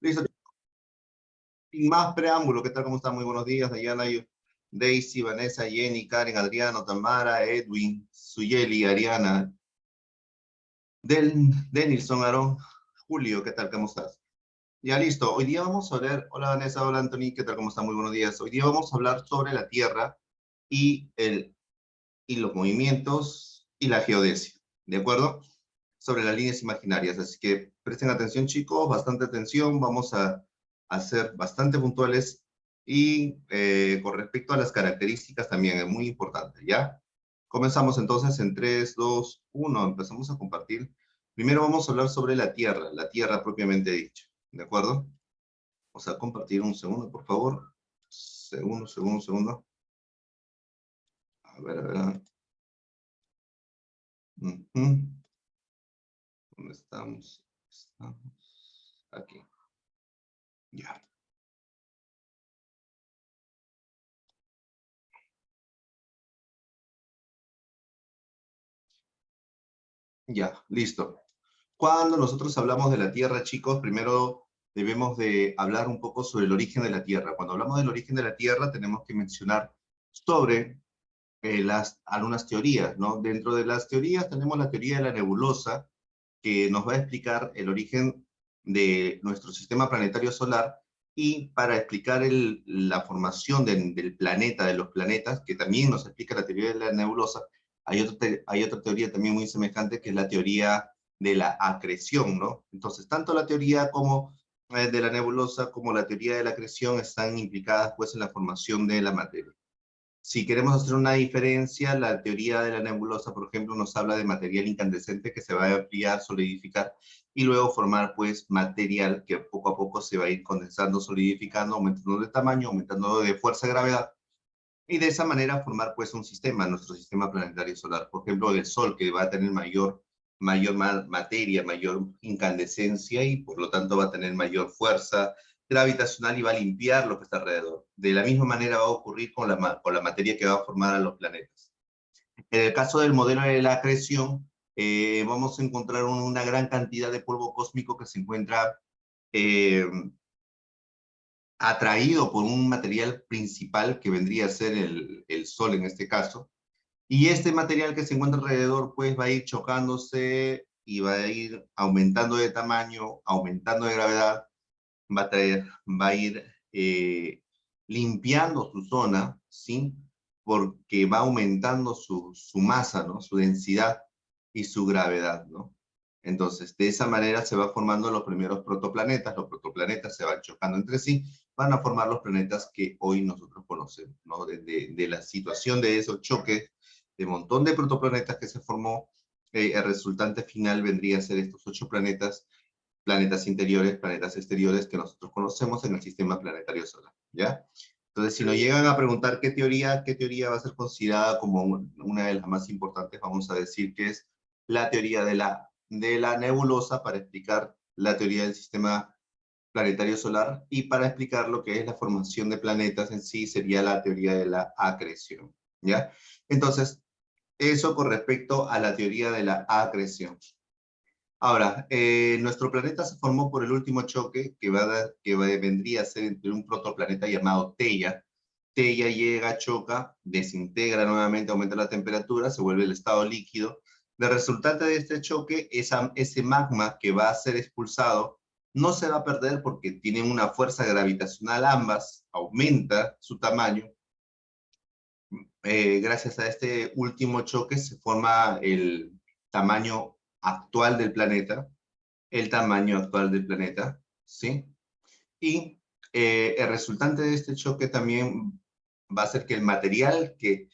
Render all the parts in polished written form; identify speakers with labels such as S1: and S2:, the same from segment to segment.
S1: Listo. Sin más preámbulo, ¿qué tal? ¿Cómo están? Muy buenos días, Dayana, Daisy, Vanessa, Jenny, Karen, Adriano, Tamara, Edwin, Suyeli, Ariana, Denilson, Aarón, Julio, ¿qué tal? ¿Cómo estás? Ya listo. Hoy día vamos a hablar, hola Vanessa, hola Anthony, ¿qué tal? ¿Cómo están? Muy buenos días. Hoy día vamos a hablar sobre la Tierra y, y los movimientos y la geodesia, ¿de acuerdo? Sobre las líneas imaginarias. Así que presten atención, chicos, bastante atención. Vamos a ser bastante puntuales y con respecto a las características también es muy importante, ¿ya? Comenzamos entonces en 3, 2, 1. Empezamos a compartir. Primero vamos a hablar sobre la Tierra propiamente dicha, ¿de acuerdo? Vamos a compartir un segundo, por favor. Segundo. A ver. ¿Dónde estamos? Estamos aquí. Ya. Ya, listo. Cuando nosotros hablamos de la Tierra, chicos, primero debemos de hablar un poco sobre el origen de la Tierra. Cuando hablamos del origen de la Tierra, tenemos que mencionar sobre algunas teorías, ¿no? Dentro de las teorías tenemos la teoría de la nebulosa, que nos va a explicar el origen de nuestro sistema planetario solar, y para explicar la formación del planeta, de los planetas, que también nos explica la teoría de la nebulosa, hay otra teoría también muy semejante, que es la teoría de la acreción, ¿no? Entonces, tanto la teoría como de la nebulosa como la teoría de la acreción están implicadas pues en la formación de la materia. Si queremos hacer una diferencia, la teoría de la nebulosa, por ejemplo, nos habla de material incandescente que se va a enfriar, solidificar y luego formar pues material que poco a poco se va a ir condensando, solidificando, aumentando de tamaño, aumentando de fuerza de gravedad, y de esa manera formar pues un sistema, nuestro sistema planetario solar. Por ejemplo, el Sol, que va a tener mayor materia, mayor incandescencia y por lo tanto va a tener mayor fuerza gravitacional y va a limpiar lo que está alrededor. De la misma manera va a ocurrir con la materia que va a formar a los planetas. En el caso del modelo de la acreción, vamos a encontrar una gran cantidad de polvo cósmico que se encuentra eh, atraído por un material principal que vendría a ser el Sol en este caso, y este material que se encuentra alrededor pues va a ir chocándose y va a ir aumentando de tamaño, aumentando de gravedad, va a ir limpiando su zona, ¿sí? Porque va aumentando su masa, ¿no? Su densidad y su gravedad, ¿no? Entonces, de esa manera se va formando los primeros protoplanetas. Los protoplanetas se van chocando entre sí, van a formar los planetas que hoy nosotros conocemos, ¿no? De la situación de esos choques, de montón de protoplanetas que se formó, el resultante final vendría a ser estos 8 planetas, planetas interiores, planetas exteriores que nosotros conocemos en el sistema planetario solar, ¿ya? Entonces, si nos llegan a preguntar qué teoría va a ser considerada como una de las más importantes, vamos a decir que es la teoría de la nebulosa, para explicar la teoría del sistema planetario solar, y para explicar lo que es la formación de planetas en sí sería la teoría de la acreción, ¿ya? Entonces, eso con respecto a la teoría de la acreción. Ahora, nuestro planeta se formó por el último choque vendría a ser entre un protoplaneta llamado Theia. Theia llega, choca, desintegra nuevamente, aumenta la temperatura, se vuelve el estado líquido. De resultante de este choque, ese magma que va a ser expulsado no se va a perder porque tienen una fuerza gravitacional ambas, aumenta su tamaño. Gracias a este último choque se forma el tamaño actual del planeta, ¿sí? Y el resultante de este choque también va a ser que el material que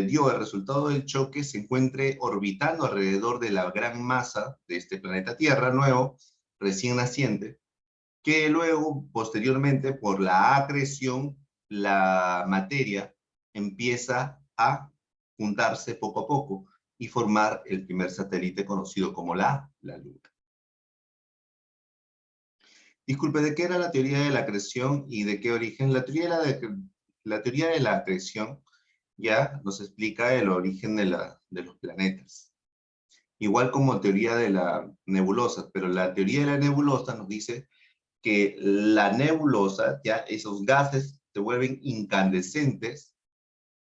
S1: dio el resultado del choque se encuentre orbitando alrededor de la gran masa de este planeta Tierra nuevo, recién naciente, que luego, posteriormente, por la acreción, la materia empieza a juntarse poco a poco y formar el primer satélite conocido como la Luna. Disculpe, ¿de qué era la teoría de la acreción y de qué origen? La teoría de la acreción ya nos explica el origen de los planetas. Igual como teoría de la nebulosa, pero la teoría de la nebulosa nos dice que la nebulosa, ya esos gases se vuelven incandescentes,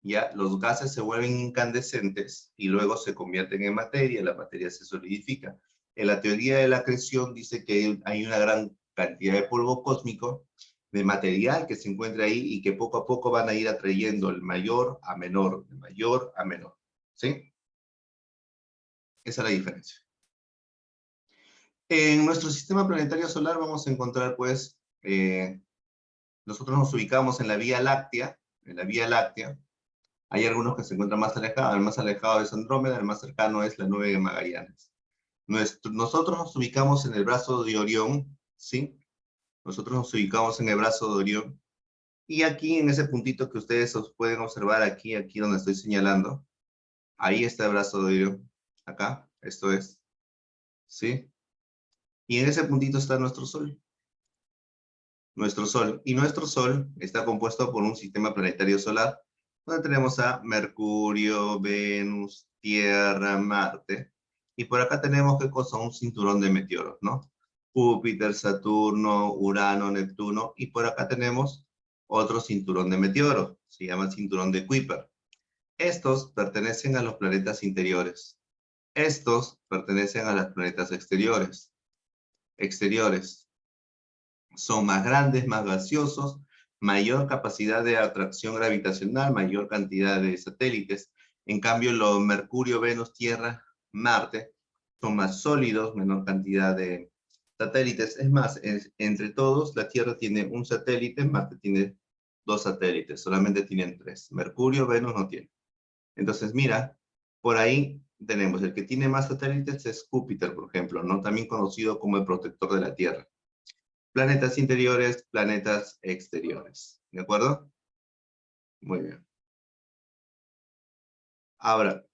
S1: ya los gases se vuelven incandescentes y luego se convierten en materia, la materia se solidifica. En la teoría de la acreción dice que hay una gran cantidad de polvo cósmico, de material que se encuentra ahí y que poco a poco van a ir atrayendo el mayor a menor, de mayor a menor. ¿Sí? Esa es la diferencia. En nuestro sistema planetario solar vamos a encontrar, pues, nosotros nos ubicamos en la Vía Láctea, Hay algunos que se encuentran más alejados, el más alejado es Andrómeda, el más cercano es la nube de Magallanes. Nosotros nos ubicamos en el brazo de Orión, ¿sí? Nosotros nos ubicamos en el brazo de Orión. Y aquí, en ese puntito que ustedes pueden observar aquí donde estoy señalando, ahí está el brazo de Orión. Acá, esto es, ¿sí? Y en ese puntito está nuestro Sol. Nuestro Sol. Y nuestro Sol está compuesto por un sistema planetario solar, donde tenemos a Mercurio, Venus, Tierra, Marte. Y por acá tenemos, ¿qué cosa? Un cinturón de meteoros, ¿no? Júpiter, Saturno, Urano, Neptuno. Y por acá tenemos otro cinturón de meteoros. Se llama cinturón de Kuiper. Estos pertenecen a los planetas interiores. Estos pertenecen a los planetas exteriores. Son más grandes, más gaseosos, mayor capacidad de atracción gravitacional, mayor cantidad de satélites. En cambio, los Mercurio, Venus, Tierra, Marte son más sólidos, menor cantidad de satélites. Es más, entre todos, la Tierra tiene un satélite, Marte tiene 2 satélites, solamente tienen 3. Mercurio, Venus no tiene. Entonces, mira, por ahí tenemos el que tiene más satélites es Júpiter, por ejemplo, ¿no? También conocido como el protector de la Tierra. Planetas interiores, planetas exteriores. ¿De acuerdo? Muy bien. Ahora,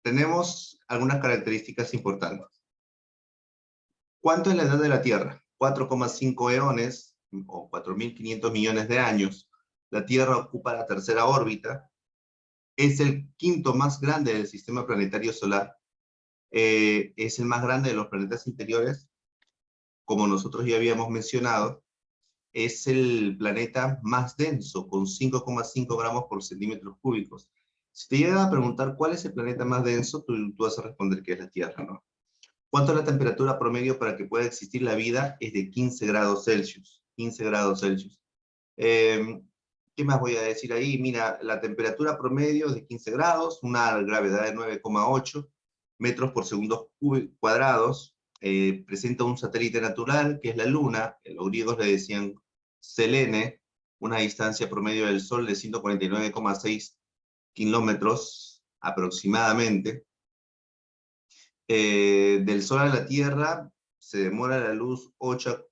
S1: tenemos algunas características importantes. ¿Cuánto es la edad de la Tierra? 4,5 eones o 4.500 millones de años. La Tierra ocupa la tercera órbita. Es el quinto más grande del sistema planetario solar. Es el más grande de los planetas interiores. Como nosotros ya habíamos mencionado, es el planeta más denso, con 5,5 gramos por centímetros cúbicos. Si te llega a preguntar cuál es el planeta más denso, tú vas a responder que es la Tierra, ¿no? ¿Cuánto es la temperatura promedio para que pueda existir la vida? Es de 15 grados Celsius. 15 grados Celsius. ¿Qué más voy a decir ahí? Mira, la temperatura promedio es de 15 grados, una gravedad de 9,8 metros por segundo cuadrados. Presenta un satélite natural, que es la Luna. Los griegos le decían Selene, una distancia promedio del Sol de 149,6 kilómetros aproximadamente. Del Sol a la Tierra se demora la luz 8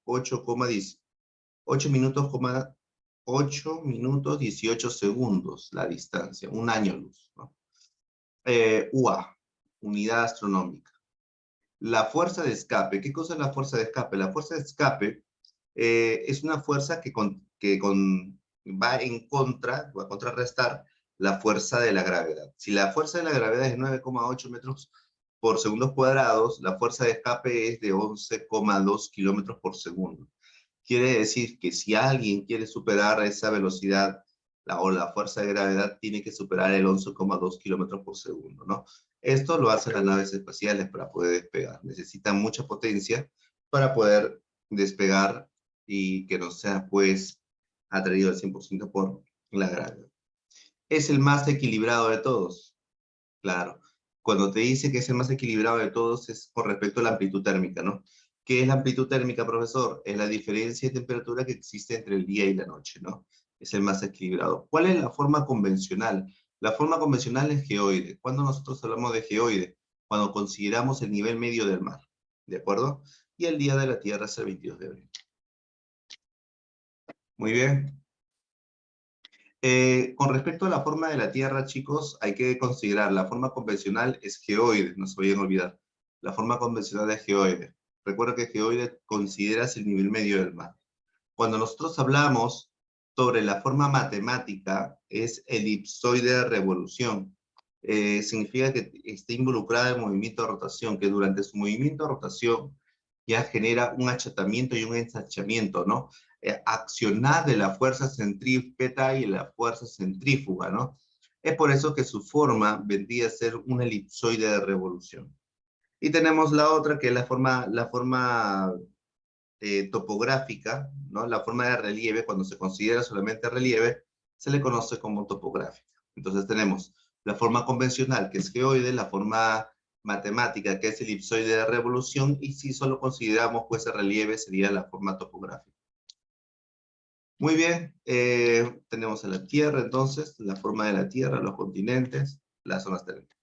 S1: minutos, 8 minutos 18 segundos la distancia, un año luz, ¿no? UA, unidad astronómica. La fuerza de escape. ¿Qué cosa es la fuerza de escape? La fuerza de escape es una fuerza va en contra, va a contrarrestar la fuerza de la gravedad. Si la fuerza de la gravedad es 9,8 metros por segundos cuadrados, la fuerza de escape es de 11,2 kilómetros por segundo. Quiere decir que si alguien quiere superar esa velocidad o la fuerza de gravedad, tiene que superar el 11,2 kilómetros por segundo, ¿no? Esto lo hacen las naves espaciales para poder despegar. Necesitan mucha potencia para poder despegar y que no sea, pues, atraído al 100% por la gravedad. ¿Es el más equilibrado de todos? Claro. Cuando te dice que es el más equilibrado de todos es con respecto a la amplitud térmica, ¿no? ¿Qué es la amplitud térmica, profesor? Es la diferencia de temperatura que existe entre el día y la noche, ¿no? Es el más equilibrado. ¿Cuál es la forma convencional? La forma convencional es geoide. ¿Cuándo nosotros hablamos de geoide? Cuando consideramos el nivel medio del mar, ¿de acuerdo? Y el día de la Tierra es el 22 de abril. Muy bien. Con respecto a la forma de la Tierra, chicos, hay que considerar la forma convencional es geoide, no se vayan a olvidar. La forma convencional es geoide. Recuerda que geoide consideras el nivel medio del mar. Cuando nosotros hablamos sobre la forma matemática, es elipsoide de revolución. Significa que está involucrada en movimiento de rotación, que durante su movimiento de rotación ya genera un achatamiento y un ensanchamiento, ¿no? Accionar de la fuerza centrípeta y la fuerza centrífuga, ¿no? Es por eso que su forma vendría a ser una elipsoide de revolución. Y tenemos la otra, que es la forma topográfica, ¿no? La forma de relieve, cuando se considera solamente relieve, se le conoce como topográfica. Entonces tenemos la forma convencional, que es geoide, la forma matemática, que es elipsoide de revolución, y si solo consideramos pues el relieve, sería la forma topográfica. Muy bien, tenemos a la Tierra entonces, la forma de la Tierra, los continentes, las zonas terrestres.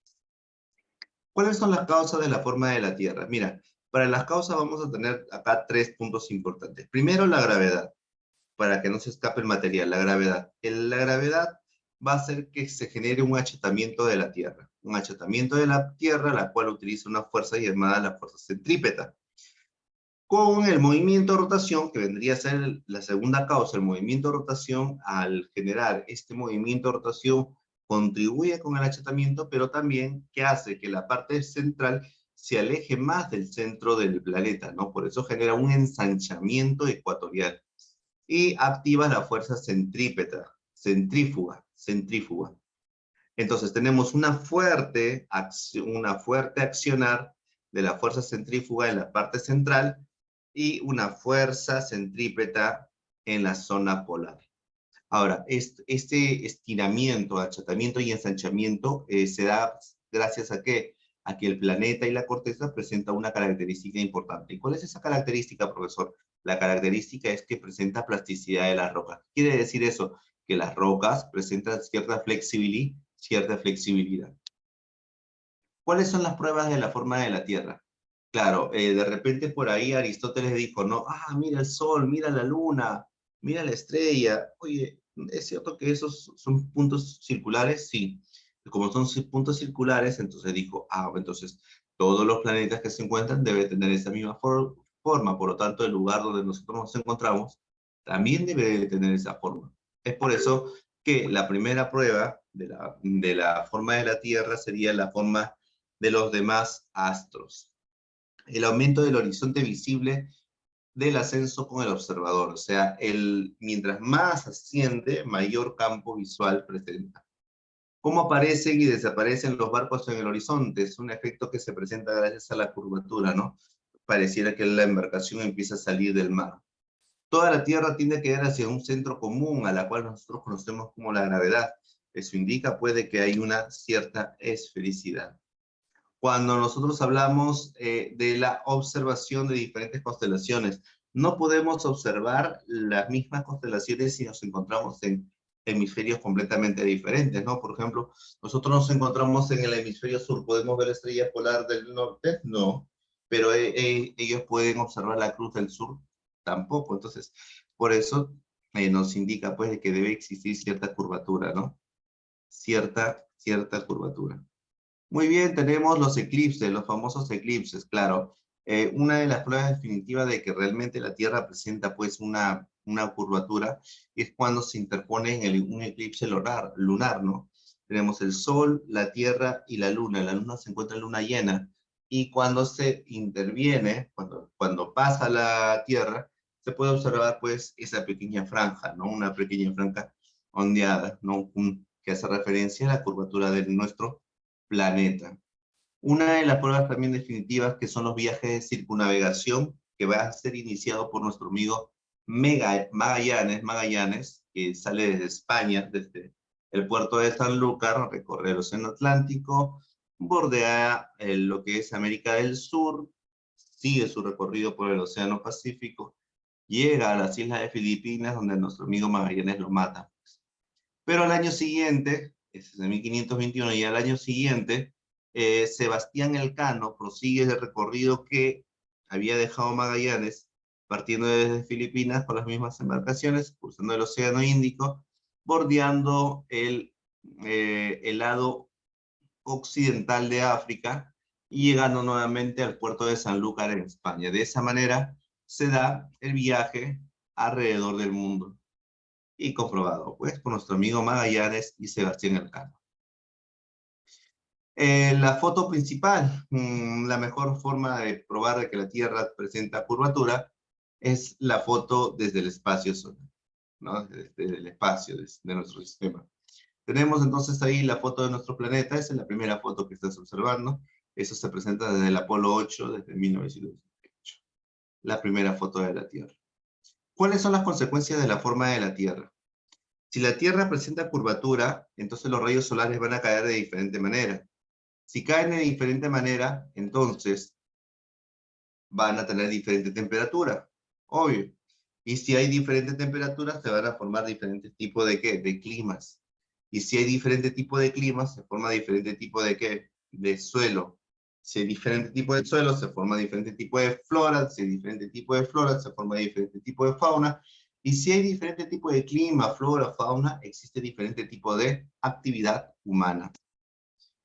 S1: ¿Cuáles son las causas de la forma de la Tierra? Mira, para las causas vamos a tener acá 3 puntos importantes. Primero, la gravedad, para que no se escape el material, la gravedad. La gravedad va a hacer que se genere un achatamiento de la Tierra. Un achatamiento de la Tierra, la cual utiliza una fuerza llamada la fuerza centrípeta. Con el movimiento de rotación, que vendría a ser la segunda causa, el movimiento de rotación, al generar este movimiento de rotación, contribuye con el achatamiento, pero también que hace que la parte central se aleje más del centro del planeta, ¿no? Por eso genera un ensanchamiento ecuatorial y activa la fuerza centrípeta, centrífuga. Entonces tenemos una fuerte accionar de la fuerza centrífuga en la parte central y una fuerza centrípeta en la zona polar. Ahora, este estiramiento, achatamiento y ensanchamiento se da gracias a que el planeta y la corteza presentan una característica importante. ¿Y cuál es esa característica, profesor? La característica es que presenta plasticidad de las rocas. ¿Qué quiere decir eso? Que las rocas presentan cierta flexibilidad. ¿Cuáles son las pruebas de la forma de la Tierra? Claro, de repente por ahí Aristóteles dijo, no, mira el sol, mira la luna, mira la estrella. Oye, ¿es cierto que esos son puntos circulares? Sí. Como son puntos circulares, entonces dijo, entonces todos los planetas que se encuentran deben tener esa misma forma. Por lo tanto, el lugar donde nosotros nos encontramos también debe de tener esa forma. Es por eso que la primera prueba de la forma de la Tierra sería la forma de los demás astros. El aumento del horizonte visible del ascenso con el observador. O sea, mientras más asciende, mayor campo visual presenta. ¿Cómo aparecen y desaparecen los barcos en el horizonte? Es un efecto que se presenta gracias a la curvatura, ¿no? Pareciera que la embarcación empieza a salir del mar. Toda la Tierra tiende a quedar hacia un centro común, a la cual nosotros conocemos como la gravedad. Eso indica, puede que hay una cierta esfericidad. Cuando nosotros hablamos de la observación de diferentes constelaciones, no podemos observar las mismas constelaciones si nos encontramos en hemisferios completamente diferentes, ¿no? Por ejemplo, nosotros nos encontramos en el hemisferio sur, ¿podemos ver la estrella polar del norte? No, pero ellos pueden observar la cruz del sur, tampoco. Entonces, por eso nos indica pues de que debe existir cierta curvatura, ¿no? Cierta curvatura. Muy bien, tenemos los eclipses, los famosos eclipses, claro. Una de las pruebas definitivas de que realmente la Tierra presenta pues una curvatura es cuando se interpone en un eclipse lunar, ¿no? Tenemos el Sol, la Tierra y la Luna. La Luna se encuentra en luna llena y cuando se interviene, cuando pasa la Tierra, se puede observar pues esa pequeña franja, ¿no? Una pequeña franja ondeada, ¿no? Que hace referencia a la curvatura de nuestro planeta. Una de las pruebas también definitivas que son los viajes de circunnavegación que va a ser iniciado por nuestro amigo Magallanes, que sale desde España, desde el puerto de Sanlúcar, recorre el Océano Atlántico, bordea lo que es América del Sur, sigue su recorrido por el Océano Pacífico, llega a las islas de Filipinas, donde nuestro amigo Magallanes lo mata. Pero al año siguiente, ese es de 1521, y al año siguiente, Sebastián Elcano prosigue el recorrido que había dejado Magallanes, partiendo desde Filipinas con las mismas embarcaciones, cruzando el Océano Índico, bordeando el lado occidental de África y llegando nuevamente al puerto de Sanlúcar en España. De esa manera se da el viaje alrededor del mundo y comprobado, pues, por nuestro amigo Magallanes y Sebastián Elcano. La foto principal, la mejor forma de probar de que la Tierra presenta curvatura es la foto desde el espacio solar, ¿no? Desde el espacio de nuestro sistema. Tenemos entonces ahí la foto de nuestro planeta, esa es la primera foto que estás observando. Eso se presenta desde el Apolo 8, desde 1968. La primera foto de la Tierra. ¿Cuáles son las consecuencias de la forma de la Tierra? Si la Tierra presenta curvatura, entonces los rayos solares van a caer de diferente manera. Si caen de diferente manera, entonces van a tener diferente temperatura, obvio. Y si hay diferentes temperaturas, se van a formar diferentes tipos de ¿qué? De climas. Y si hay diferente tipo de climas, se forma diferente tipo de ¿qué? De suelo. Si hay diferente tipo de suelo, se forma diferente tipo de flora. Si hay diferente tipo de flora, se forma diferente tipo de fauna. Y si hay diferente tipo de clima, flora, fauna, existe diferente tipo de actividad humana.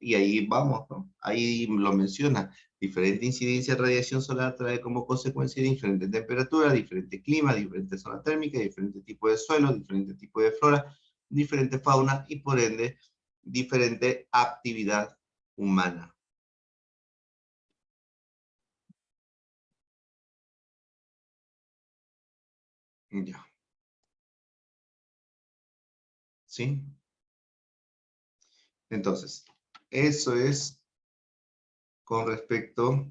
S1: Y ahí vamos, ¿no? Ahí lo menciona. Diferente incidencia de radiación solar trae como consecuencia diferente temperatura, diferente clima, diferente zona térmica, diferente tipo de suelo, diferente tipo de flora, diferente fauna y por ende diferente actividad humana. Ya, ¿sí? Entonces, eso es con respecto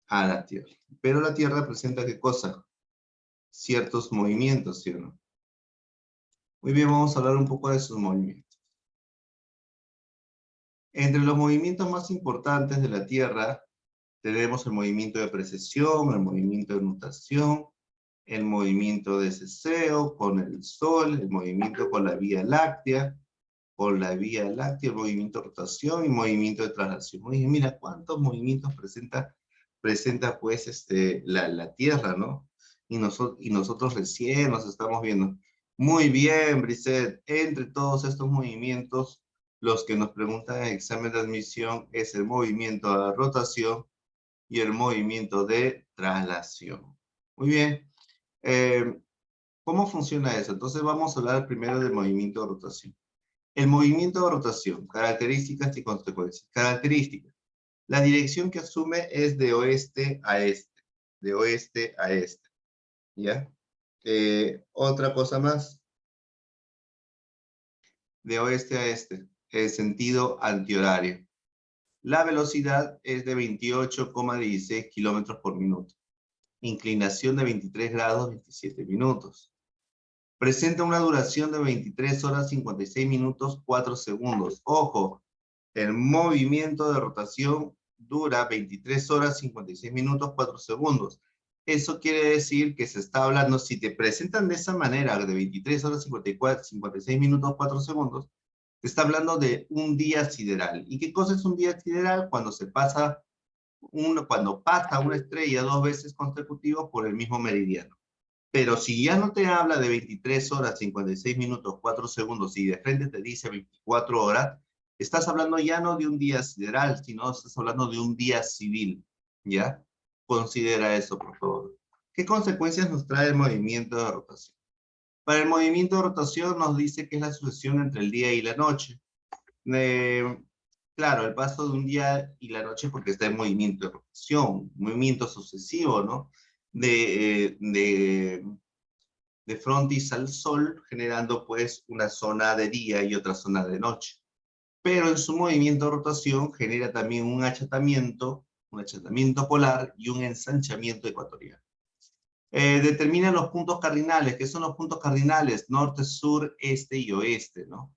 S1: a la Tierra. Pero la Tierra presenta ¿qué cosa? Ciertos movimientos, ¿sí o no? Muy bien, vamos a hablar un poco de esos movimientos. Entre los movimientos más importantes de la Tierra tenemos el movimiento de precesión, el movimiento de nutación, el movimiento de ceseo con el Sol, el movimiento con la Vía Láctea, el movimiento de rotación y movimiento de traslación. Oye, mira, ¿cuántos movimientos presenta pues la Tierra, ¿no? Y nosotros recién nos estamos viendo. Muy bien, Brisset. Entre todos estos movimientos, los que nos preguntan en el examen de admisión es el movimiento de rotación y el movimiento de traslación. Muy bien. Eh, ¿Cómo funciona eso? Entonces vamos a hablar primero del movimiento de rotación. El movimiento de rotación, características y consecuencias. Características. La dirección que asume es de oeste a este. De oeste a este. ¿Ya? Otra cosa más. De oeste a este. El sentido antihorario. La velocidad es de 28,16 kilómetros por minuto. Inclinación de 23 grados 27 minutos. Presenta una duración de 23 horas 56 minutos 4 segundos. Ojo, el movimiento de rotación dura 23 horas 56 minutos 4 segundos. Eso quiere decir que se está hablando, si te presentan de esa manera, de 23 horas 56 minutos 4 segundos, te está hablando de un día sideral. ¿Y qué cosa es un día sideral? Cuando pasa una estrella dos veces consecutivas por el mismo meridiano. Pero si ya no te habla de 23 horas, 56 minutos, 4 segundos y de frente te dice 24 horas, estás hablando ya no de un día sideral, sino estás hablando de un día civil, ¿ya? Considera eso, por favor. ¿Qué consecuencias nos trae el movimiento de rotación? Para el movimiento de rotación nos dice que es la sucesión entre el día y la noche. Eh, claro, el paso de un día y la noche porque está en movimiento de rotación, movimiento sucesivo, ¿no? De frontis al Sol, generando pues una zona de día y otra zona de noche. Pero en su movimiento de rotación genera también un achatamiento polar y un ensanchamiento ecuatorial. Determina los puntos cardinales. ¿Qué son los puntos cardinales? Norte, sur, este y oeste, ¿no?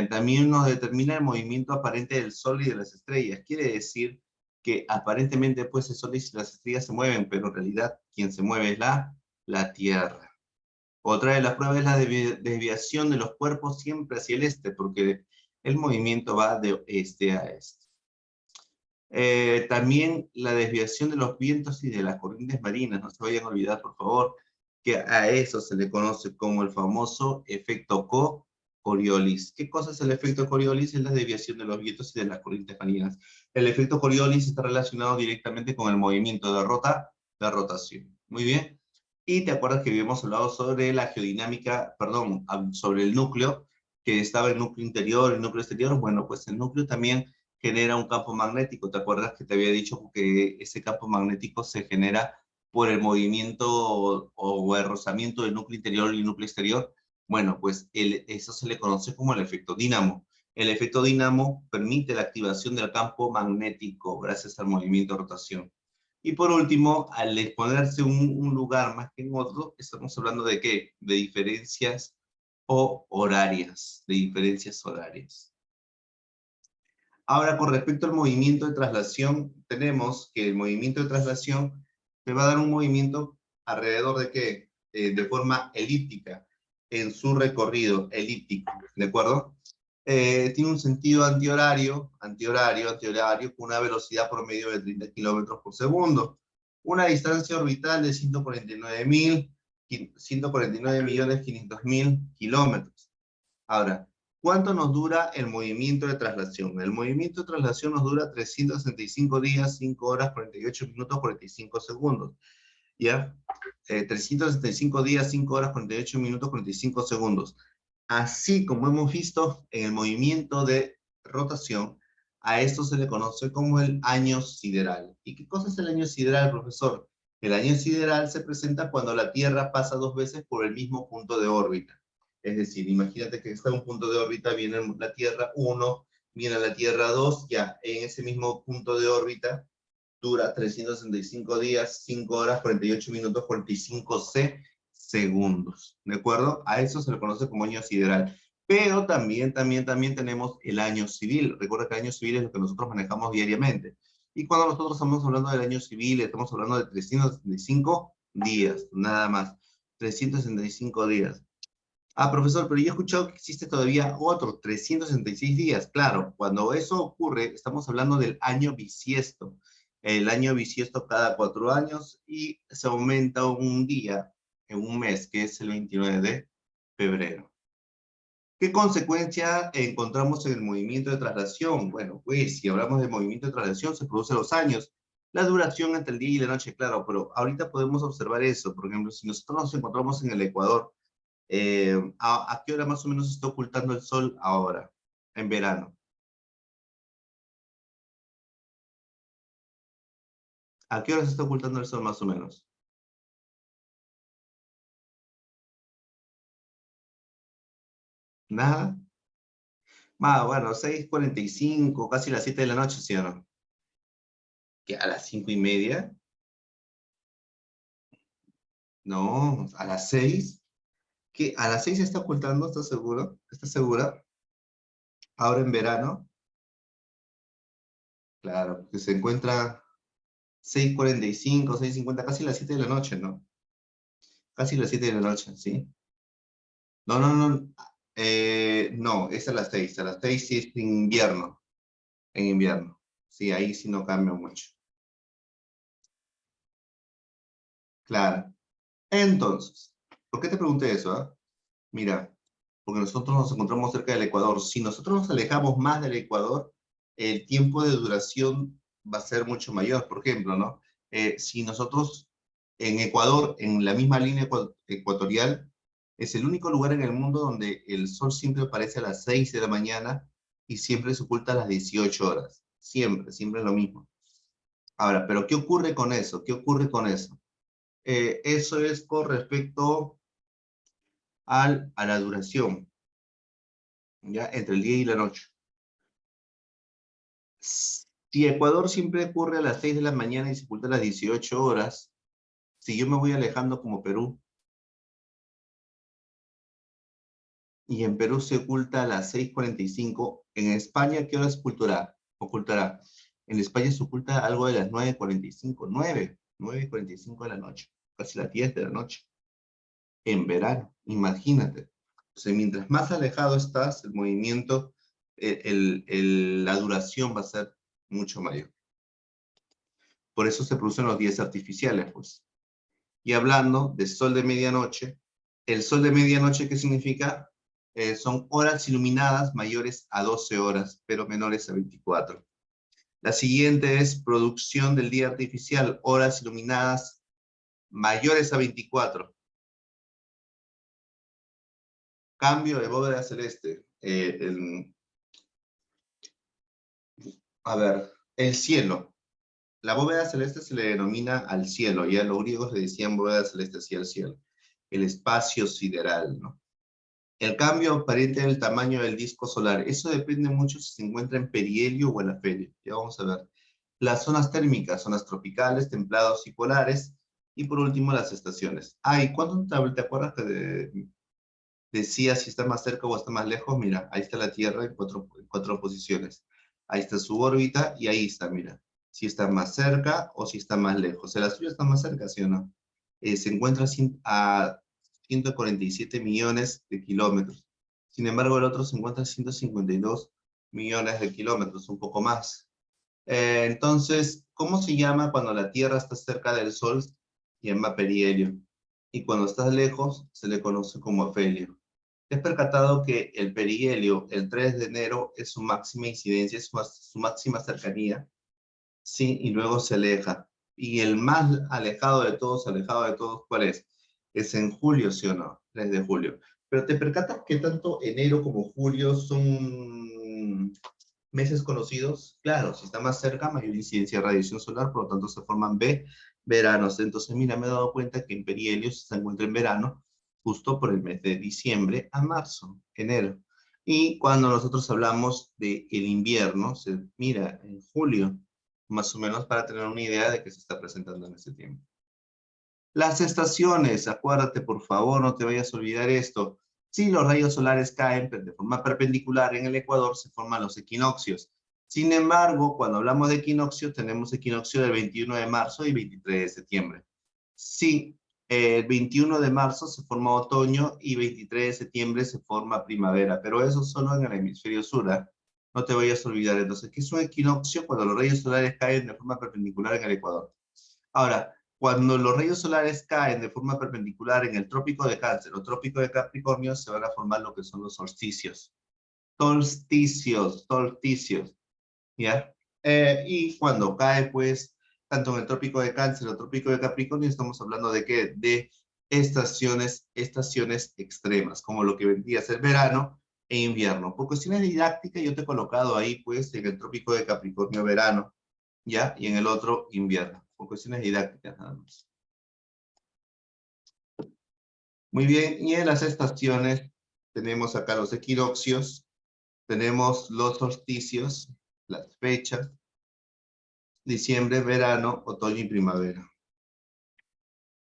S1: También nos determina el movimiento aparente del Sol y de las estrellas. Quiere decir que aparentemente pues el Sol y las estrellas se mueven, pero en realidad quien se mueve es la Tierra. Otra de las pruebas es la desviación de los cuerpos siempre hacia el este, porque el movimiento va de este a este. También la desviación de los vientos y de las corrientes marinas, no se vayan a olvidar, por favor, que a eso se le conoce como el famoso efecto Coriolis. ¿Qué cosa es el efecto Coriolis? Es la desviación de los vientos y de las corrientes marinas. El efecto Coriolis está relacionado directamente con el movimiento de rotación. Muy bien. Y te acuerdas que habíamos hablado sobre la geodinámica, perdón, sobre el núcleo, que estaba el núcleo interior y el núcleo exterior. Bueno, pues el núcleo también genera un campo magnético. ¿Te acuerdas que te había dicho que ese campo magnético se genera por el movimiento o el rozamiento del núcleo interior y el núcleo exterior? Bueno, pues eso se le conoce como el efecto dínamo. El efecto dínamo permite la activación del campo magnético gracias al movimiento de rotación. Y por último, al exponerse un lugar más que en otro, estamos hablando de ¿qué? De diferencias o horarias, de diferencias horarias. Ahora, con respecto al movimiento de traslación, tenemos que el movimiento de traslación te va a dar un movimiento alrededor de ¿qué? De forma elíptica, en su recorrido elíptico, ¿de acuerdo? Tiene un sentido antihorario, con una velocidad promedio de 30 kilómetros por segundo, una distancia orbital de 149.500.000 kilómetros. Ahora, ¿cuánto nos dura el movimiento de traslación? El movimiento de traslación nos dura 365 días, 5 horas, 48 minutos, 45 segundos. ¿Ya? 365 días, 5 horas, 48 minutos, 45 segundos. Así como hemos visto en el movimiento de rotación, a esto se le conoce como el año sideral. ¿Y qué cosa es el año sideral, profesor? El año sideral se presenta cuando la Tierra pasa 2 veces por el mismo punto de órbita. Es decir, imagínate que está un punto de órbita, viene la Tierra 1, viene la Tierra 2, ya en ese mismo punto de órbita dura 365 días, 5 horas, 48 minutos, 45 segundos. ¿De acuerdo? A eso se le conoce como año sideral. Pero también tenemos el año civil. Recuerda que el año civil es lo que nosotros manejamos diariamente. Y cuando nosotros estamos hablando del año civil, estamos hablando de 365 días, nada más. 365 días. Ah, profesor, pero yo he escuchado que existe todavía otro, 366 días. Claro, cuando eso ocurre, estamos hablando del año bisiesto. El año bisiesto cada 4 años y se aumenta un día en un mes, que es el 29 de febrero. ¿Qué consecuencia encontramos en el movimiento de traslación? Bueno, pues si hablamos de movimiento de traslación, se produce los años. La duración entre el día y la noche, claro, pero ahorita podemos observar eso. Por ejemplo, si nosotros nos encontramos en el Ecuador, ¿a qué hora más o menos se está ocultando el sol ahora, en verano? ¿A qué hora se está ocultando el sol más o menos? Nada. Bueno, 6:45, casi las 7 de la noche, ¿sí o no? ¿Que a las 5:30? No, a las 6. ¿Qué? ¿A las 6 se está ocultando? ¿Estás seguro? ¿Estás segura? Ahora en verano, claro, porque se encuentra 6:45, 6:50, casi las 7 de la noche, ¿no? Casi las 7 de la noche, ¿sí? No, no, no. No, es a las 6. A las 6 sí es invierno. En invierno. Sí, ahí sí no cambia mucho. Claro. Entonces, ¿por qué te pregunté eso? Mira, porque nosotros nos encontramos cerca del Ecuador. Si nosotros nos alejamos más del Ecuador, el tiempo de duración va a ser mucho mayor. Por ejemplo, ¿no? Si nosotros en Ecuador, en la misma línea ecuatorial, es el único lugar en el mundo donde el sol siempre aparece a las 6 de la mañana y siempre se oculta a las 18 horas. Siempre, siempre es lo mismo. Ahora, pero ¿qué ocurre con eso? ¿Qué ocurre con eso? Eso es con respecto a la duración, ¿ya? Entre el día y la noche. Si Ecuador siempre ocurre a las 6 de la mañana y se oculta a las 18 horas, si yo me voy alejando como Perú, y en Perú se oculta a las 6:45, en España, ¿qué hora se ocultará? Ocultará. En España se oculta algo de las 9:45, 9:45 de la noche, casi las 10 de la noche, en verano, imagínate. O sea, mientras más alejado estás, el movimiento, la duración va a ser mucho mayor. Por eso se producen los días artificiales, pues. Y hablando de sol de medianoche, el sol de medianoche, ¿qué significa? Son horas iluminadas mayores a 12 horas, pero menores a 24. La siguiente es producción del día artificial, horas iluminadas mayores a 24. Cambio de bóveda celeste. el, a ver, el cielo. La bóveda celeste se le denomina al cielo, ya los griegos le decían bóveda celeste hacia el cielo, el espacio sideral, ¿no? El cambio aparente del tamaño del disco solar, eso depende mucho si se encuentra en perihelio o en afelio. Ya vamos a ver. Las zonas térmicas, zonas tropicales, templados y polares. Y por último, las estaciones. Ah, ¿y cuándo te acuerdas que decía si está más cerca o está más lejos? Mira, ahí está la Tierra en cuatro posiciones. Ahí está su órbita y ahí está, mira. Si está más cerca o si está más lejos. O sea, la suya está más cerca, ¿sí o no? Se encuentra a 147 millones de kilómetros. Sin embargo, el otro se encuentra a 152 millones de kilómetros, un poco más. Entonces, ¿cómo se llama cuando la Tierra está cerca del Sol? Se llama perihelio. Y cuando está lejos, se le conoce como afelio. ¿Te has percatado que el perihelio, el 3 de enero, es su máxima incidencia, es su máxima cercanía? Sí, y luego se aleja. Y el más alejado de todos, ¿cuál es? Es en julio, ¿sí o no? 3 de julio. Pero te percatas que tanto enero como julio son meses conocidos. Claro, si está más cerca, mayor incidencia de radiación solar, por lo tanto se forman veranos. Entonces, mira, me he dado cuenta que en perihelio se encuentra en verano, justo por el mes de diciembre a marzo, enero. Y cuando nosotros hablamos del invierno, se mira en julio, más o menos para tener una idea de que se está presentando en ese tiempo. Las estaciones, acuérdate por favor, no te vayas a olvidar esto. Si los rayos solares caen de forma perpendicular en el ecuador, se forman los equinoccios. Sin embargo, cuando hablamos de equinoccio, tenemos equinoccio del 21 de marzo y 23 de septiembre. Sí, el 21 de marzo se forma otoño y 23 de septiembre se forma primavera, pero eso solo en el hemisferio sur, ¿eh? No te vayas a olvidar. Entonces, ¿qué es un equinoccio? Cuando los rayos solares caen de forma perpendicular en el ecuador. Ahora, cuando los rayos solares caen de forma perpendicular en el trópico de Cáncer o trópico de Capricornio, se van a formar lo que son los solsticios. Solsticios, ¿ya? Y cuando cae, pues, tanto en el trópico de Cáncer o trópico de Capricornio, estamos hablando de qué? De estaciones extremas, como lo que vendría a ser verano e invierno. Por cuestiones didácticas, yo te he colocado ahí, pues, en el trópico de Capricornio verano, ¿ya? Y en el otro invierno, por cuestiones didácticas nada más. Muy bien, y en las estaciones tenemos acá los equinoccios, tenemos los solsticios, las fechas, diciembre, verano, otoño y primavera.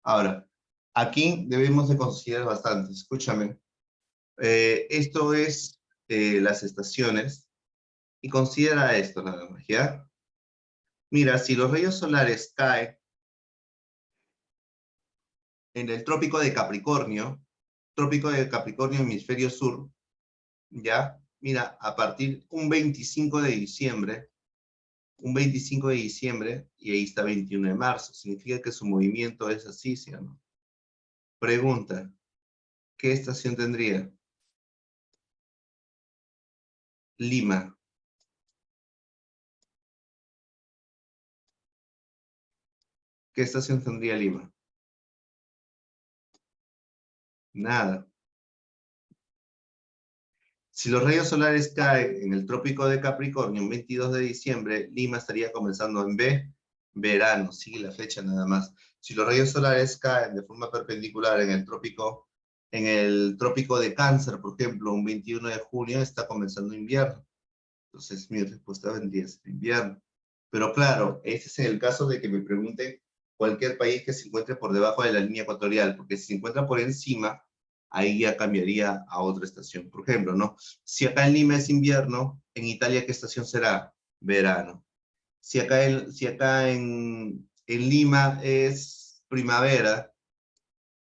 S1: Ahora, aquí debemos de considerar bastante, escúchame. Esto es las estaciones, y considera esto nada más, ¿ya? Mira, si los rayos solares caen en el trópico de Capricornio, hemisferio sur, ¿ya? Mira, a partir un 25 de diciembre, y ahí está 21 de marzo, significa que su movimiento es así, ¿sí o no? Pregunta, ¿qué estación tendría? Lima. ¿Qué estación tendría Lima? Nada. Si los rayos solares caen en el trópico de Capricornio el 22 de diciembre, Lima estaría comenzando en verano, sigue la fecha nada más. Si los rayos solares caen de forma perpendicular en el trópico de Cáncer, por ejemplo, un 21 de junio, está comenzando invierno. Entonces mi respuesta vendría a ser invierno. Pero claro, ese es el caso de que me pregunte cualquier país que se encuentre por debajo de la línea ecuatorial, porque si se encuentra por encima, ahí ya cambiaría a otra estación. Por ejemplo, ¿no? Si acá en Lima es invierno, en Italia, ¿qué estación será? Verano. Si acá en Lima es primavera,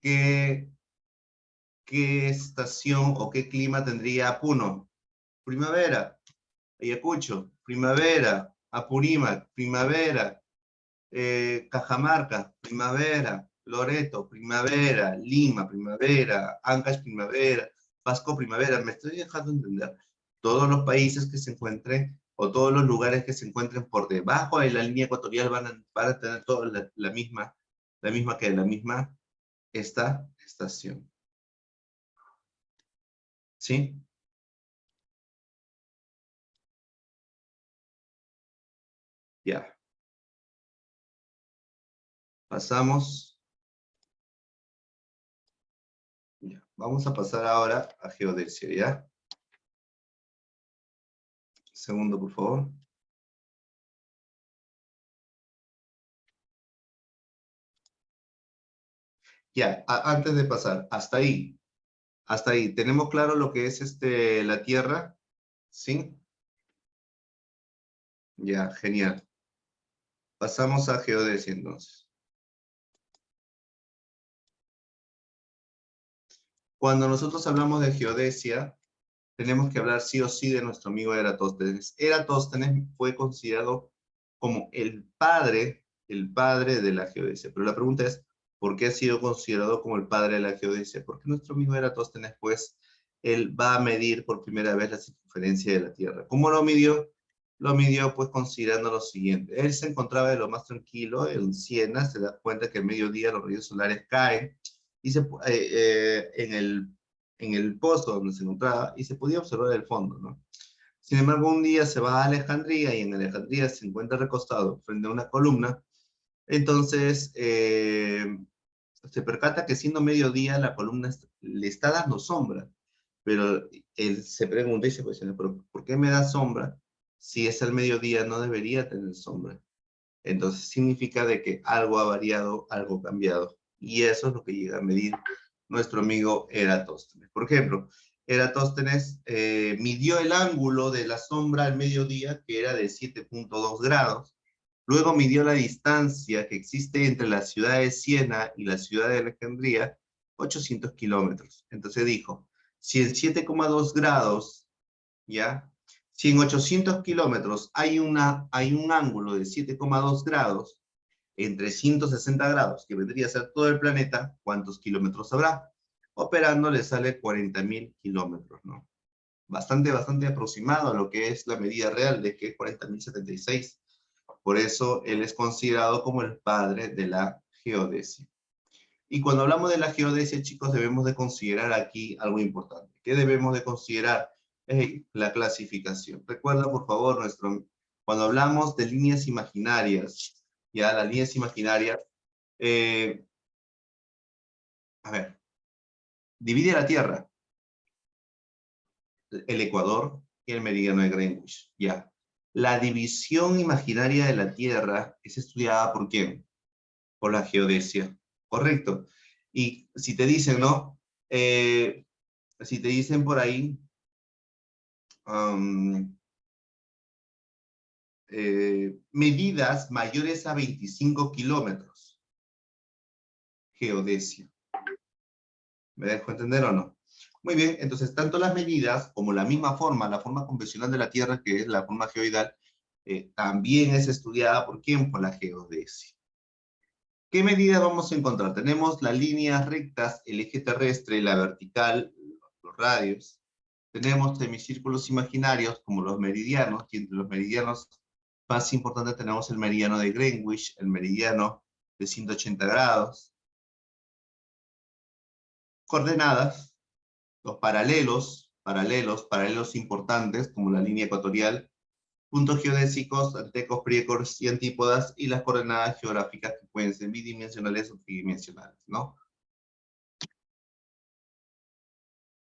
S1: ¿qué, ¿qué estación o qué clima tendría Puno? Primavera. Ayacucho, primavera. Apurímac, primavera. Cajamarca, primavera. Loreto, primavera. Lima, primavera. Ancash, primavera. Pasco, primavera. Me estoy dejando entender. Todos los países que se encuentren o todos los lugares que se encuentren por debajo de la línea ecuatorial van a tener toda la misma esta estación. ¿Sí? Ya. Pasamos. Ya. Vamos a pasar ahora a geodesia, ¿ya? Segundo, por favor. Ya, antes de pasar, hasta ahí. Hasta ahí. ¿Tenemos claro lo que es la Tierra? ¿Sí? Ya, genial. Pasamos a geodesia entonces. Cuando nosotros hablamos de geodesia, tenemos que hablar sí o sí de nuestro amigo Eratóstenes. Eratóstenes fue considerado como el padre de la geodesia. Pero la pregunta es, ¿por qué ha sido considerado como el padre de la geodesia? Porque nuestro amigo Eratóstenes, pues, él va a medir por primera vez la circunferencia de la Tierra. ¿Cómo lo midió? Lo midió, pues, considerando lo siguiente. Él se encontraba de lo más tranquilo en Siena, se da cuenta que al mediodía los rayos solares caen y en el pozo donde se encontraba y se podía observar el fondo, ¿no? Sin embargo, un día se va a Alejandría y en Alejandría se encuentra recostado frente a una columna. Entonces, se percata que siendo mediodía la columna le está dando sombra, pero él se pregunta y se cuestiona, ¿pero por qué me da sombra? Si es el mediodía no debería tener sombra. Entonces significa de que algo ha variado, algo ha cambiado. Y eso es lo que llega a medir nuestro amigo Eratóstenes. Por ejemplo, Eratóstenes midió el ángulo de la sombra al mediodía, que era de 7.2 grados. Luego midió la distancia que existe entre la ciudad de Siena y la ciudad de Alejandría, 800 kilómetros. Entonces dijo, si en 7,2 grados, ¿ya? Si en 800 kilómetros hay un ángulo de 7,2 grados, en 360 grados, que vendría a ser todo el planeta, ¿cuántos kilómetros habrá? Operando le sale 40.000 kilómetros, ¿no? Bastante aproximado a lo que es la medida real, de que es 40.076. Por eso él es considerado como el padre de la geodesia. Y cuando hablamos de la geodesia, chicos, debemos de considerar aquí algo importante. ¿Qué debemos de considerar? La clasificación. Recuerda, por favor, cuando hablamos de líneas imaginarias, ya las líneas imaginarias, eh, a ver, divide la Tierra, el Ecuador y el meridiano de Greenwich, ya. La división imaginaria de la Tierra es estudiada ¿por quién? Por la geodesia, correcto. Y si te dicen, ¿no? Si te dicen por ahí, um, medidas mayores a 25 kilómetros, geodesia. ¿Me dejo entender o no? Muy bien, entonces tanto las medidas como la misma forma, la forma convencional de la Tierra, que es la forma geoidal, también es estudiada por quién, por la geodesia. ¿Qué medidas vamos a encontrar? Tenemos las líneas rectas, el eje terrestre, la vertical, los radios. Tenemos semicírculos imaginarios como los meridianos, y entre los meridianos más importantes tenemos el meridiano de Greenwich, el meridiano de 180 grados. Coordenadas, los paralelos importantes como la línea ecuatorial, puntos geodésicos, antecos, priecos y antípodas, y las coordenadas geográficas que pueden ser bidimensionales o tridimensionales, ¿no?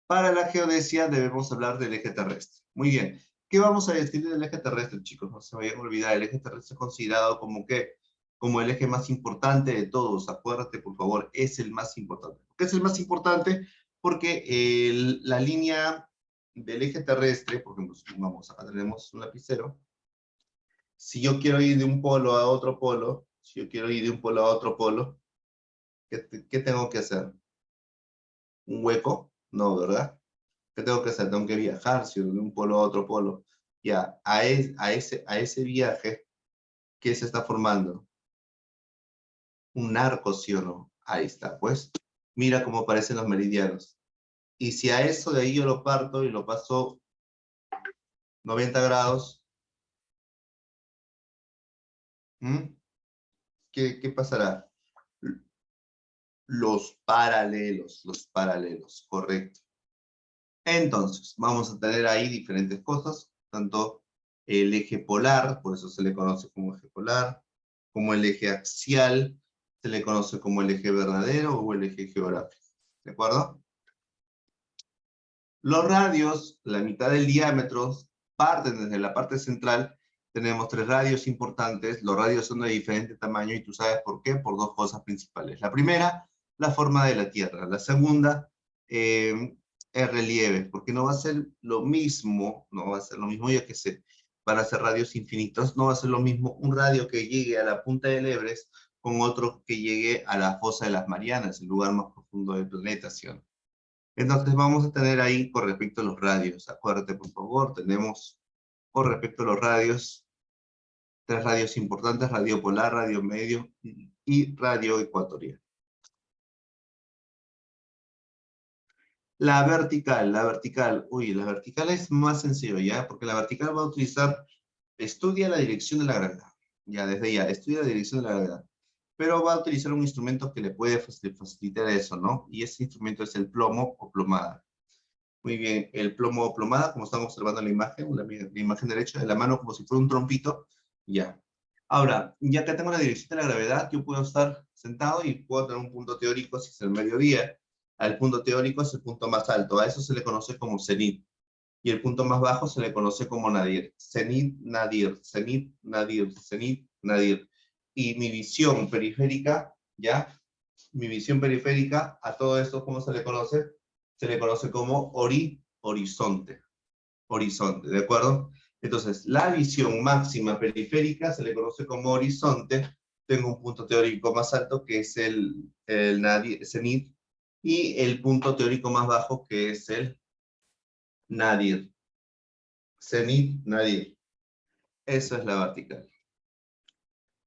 S1: Para la geodesia debemos hablar del eje terrestre. Muy bien. ¿Qué vamos a decir del eje terrestre, chicos? No se vayan a olvidar, el eje terrestre es considerado como que como el eje más importante de todos. Acuérdate, por favor, es el más importante. ¿Por qué es el más importante? Porque la línea del eje terrestre, por ejemplo, vamos, acá tenemos un lapicero. Si yo quiero ir de un polo a otro polo, si yo quiero ir de un polo a otro polo, ¿qué tengo que hacer? ¿Un hueco? No, ¿verdad? ¿Qué tengo que hacer? Tengo que viajar, ¿sí? De un polo a otro polo. Ya, a ese viaje, ¿qué se está formando? Un arco, ¿sí o no? Ahí está, pues. Mira cómo aparecen los meridianos. Y si a eso de ahí yo lo parto y lo paso 90 grados, ¿m? ¿Qué pasará? Los paralelos, correcto. Entonces, vamos a tener ahí diferentes cosas, tanto el eje polar, por eso se le conoce como eje polar, como el eje axial, se le conoce como el eje verdadero o el eje geográfico. ¿De acuerdo? Los radios, la mitad del diámetro, parten desde la parte central. Tenemos 3 radios importantes. Los radios son de diferente tamaño y tú sabes por qué, por 2 cosas principales. La primera, la forma de la Tierra. La segunda, el relieve, porque no va a ser lo mismo, no va a ser lo mismo, ya que se van a ser radios infinitos, no va a ser lo mismo un radio que llegue a la punta del Everest con otro que llegue a la fosa de las Marianas, el lugar más profundo del planeta, ¿sí o no? Entonces vamos a tener ahí con respecto a los radios. Acuérdate, por favor, tenemos con respecto a los radios, 3 radios importantes: radio polar, radio medio y radio ecuatorial. Uy, la vertical es más sencillo, ¿ya? Porque la vertical va a utilizar, estudia la dirección de la gravedad. Ya, desde ya, estudia la dirección de la gravedad. Pero va a utilizar un instrumento que le puede facilitar eso, ¿no? Y ese instrumento es el plomo o plomada. Muy bien, el plomo o plomada, como estamos observando en la imagen derecha de la mano, como si fuera un trompito, ya. Ahora, ya que tengo la dirección de la gravedad, yo puedo estar sentado y puedo tener un punto teórico si es el mediodía. Al punto teórico es el punto más alto, a eso se le conoce como cenit. Y el punto más bajo se le conoce como nadir. Cenit, nadir, cenit, nadir, cenit, nadir. Y mi visión periférica, ¿ya? Mi visión periférica a todo esto, ¿cómo se le conoce? Se le conoce como horizonte. Horizonte, ¿de acuerdo? Entonces, la visión máxima periférica se le conoce como horizonte. Tengo un punto teórico más alto que es el cenit y el punto teórico más bajo que es el nadir. Cenit, nadir. Eso es la vertical.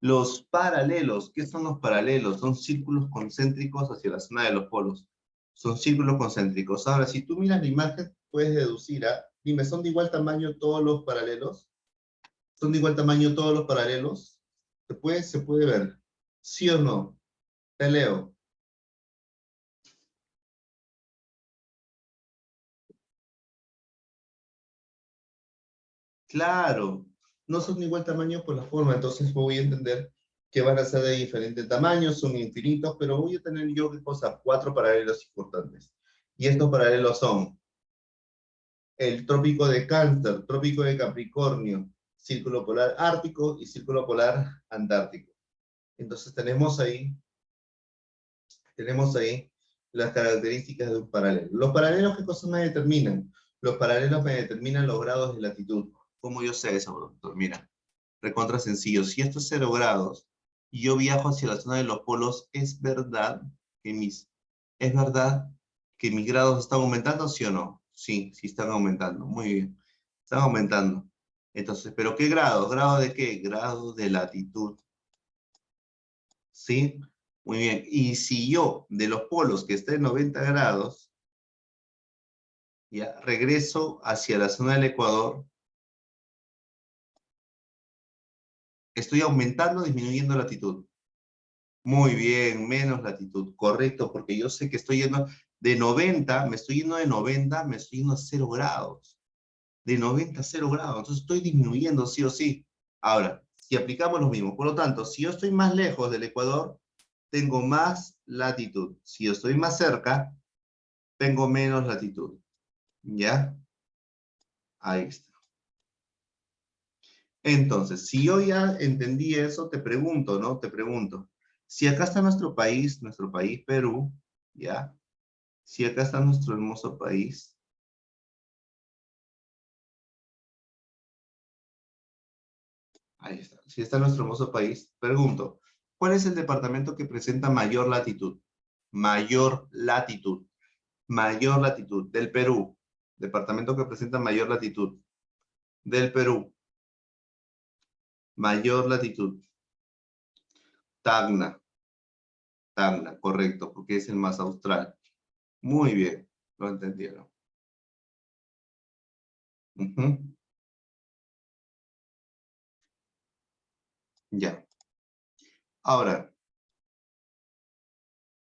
S1: Los paralelos, ¿qué son los paralelos? Son círculos concéntricos hacia la zona de los polos. Son círculos concéntricos. Ahora, si tú miras la imagen, puedes deducir, ¿ah? Dime, ¿son de igual tamaño todos los paralelos? ¿Son de igual tamaño todos los paralelos? ¿Se puede ver? ¿Sí o no? Te leo. Claro, no son de igual tamaño por la forma, entonces voy a entender que van a ser de diferente tamaño, son infinitos, pero voy a tener yo, ¿qué cosa? 4 paralelos importantes. Y estos paralelos son el trópico de Cáncer, trópico de Capricornio, círculo polar ártico y círculo polar antártico. Entonces tenemos ahí las características de un paralelo. Los paralelos, ¿qué cosas me determinan? Los paralelos me determinan los grados de latitud. ¿Cómo yo sé eso, doctor? Mira, recontra sencillo. Si esto es 0 grados y yo viajo hacia la zona de los polos, ¿es verdad que mis grados están aumentando, sí o no? Sí, sí están aumentando. Muy bien. Están aumentando. Entonces, ¿pero qué grados? ¿Grado de qué? Grado de latitud. ¿Sí? Muy bien. Y si yo, de los polos que está en 90 grados, ya regreso hacia la zona del Ecuador, ¿estoy aumentando o disminuyendo latitud? Muy bien, menos latitud, correcto, porque yo sé que estoy yendo de 90, me estoy yendo de 90, me estoy yendo a 0 grados. De 90 a 0 grados, entonces estoy disminuyendo sí o sí. Ahora, si aplicamos lo mismo, por lo tanto, si yo estoy más lejos del Ecuador, tengo más latitud. Si yo estoy más cerca, tengo menos latitud. ¿Ya? Ahí está. Entonces, si yo ya entendí eso, te pregunto, ¿no? Te pregunto, si acá está nuestro país Perú, ¿ya? Si acá está nuestro hermoso país, ahí está. Si está nuestro hermoso país, pregunto, ¿cuál es el departamento que presenta mayor latitud? Mayor latitud. Mayor latitud del Perú. Departamento que presenta mayor latitud del Perú. Mayor latitud. Tacna. Tacna, correcto, porque es el más austral. Muy bien, lo entendieron. Ujú. Ya. Ahora,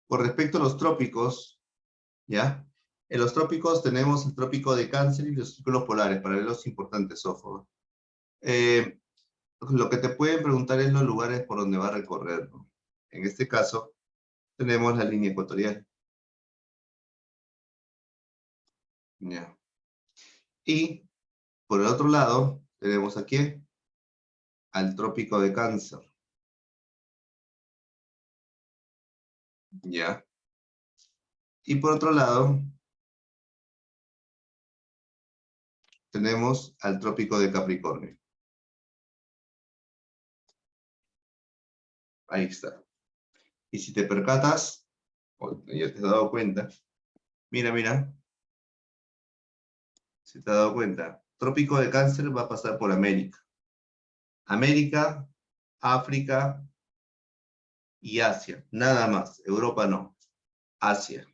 S1: con respecto a los trópicos, ¿ya? En los trópicos tenemos el trópico de Cáncer y los círculos polares, paralelos importantes, ojo. Lo que te pueden preguntar es los lugares por donde va a recorrer, ¿no? En este caso, tenemos la línea ecuatorial. Ya. Y por el otro lado, tenemos aquí al trópico de Cáncer. Ya. Y por otro lado, tenemos al trópico de Capricornio. Ahí está. Y si te percatas, ya te has dado cuenta, mira, mira, si te has dado cuenta, trópico de Cáncer va a pasar por América. América, África y Asia. Nada más. Europa no. Asia.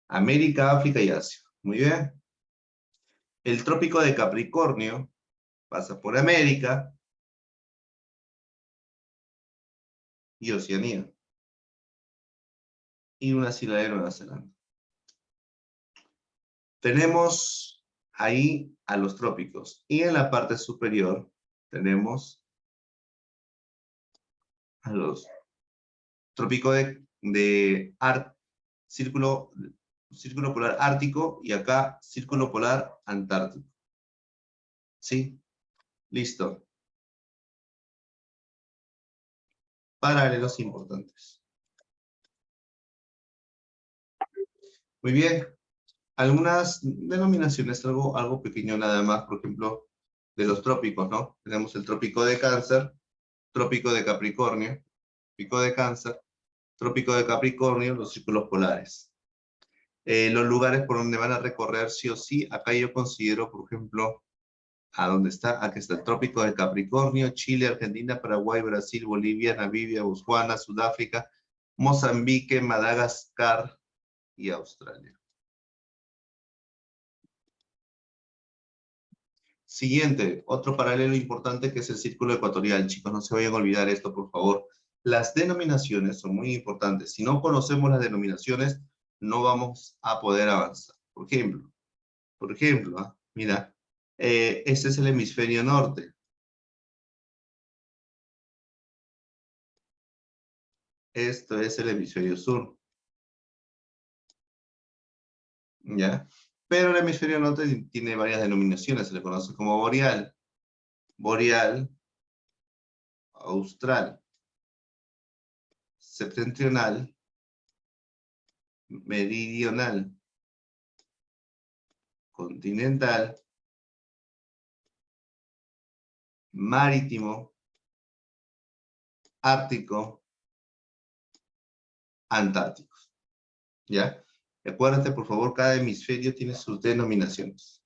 S1: América, África y Asia. Muy bien. El trópico de Capricornio pasa por América y Oceanía. Y unas islas de Nueva Zelanda. Tenemos ahí a los trópicos. Y en la parte superior tenemos a los trópicos círculo polar ártico y acá círculo polar antártico. ¿Sí? Listo. Paralelos importantes. Muy bien. Algunas denominaciones, algo pequeño nada más, por ejemplo, de los trópicos, ¿no? Tenemos el trópico de Cáncer, trópico de Capricornio, trópico de Cáncer, trópico de Capricornio, los círculos polares. Los lugares por donde van a recorrer sí o sí, acá yo considero, por ejemplo, ¿a dónde está? Aquí está el trópico de Capricornio, Chile, Argentina, Paraguay, Brasil, Bolivia, Namibia, Botswana, Sudáfrica, Mozambique, Madagascar y Australia. Siguiente, otro paralelo importante que es el círculo ecuatorial. Chicos, no se vayan a olvidar esto, por favor. Las denominaciones son muy importantes. Si no conocemos las denominaciones, no vamos a poder avanzar. Por ejemplo, mira, este es el hemisferio norte. Esto es el hemisferio sur. ¿Ya? Pero el hemisferio norte tiene varias denominaciones. Se le conoce como boreal, boreal, austral, septentrional, meridional, continental, marítimo, ártico, antártico. ¿Ya? Acuérdate, por favor, cada hemisferio tiene sus denominaciones.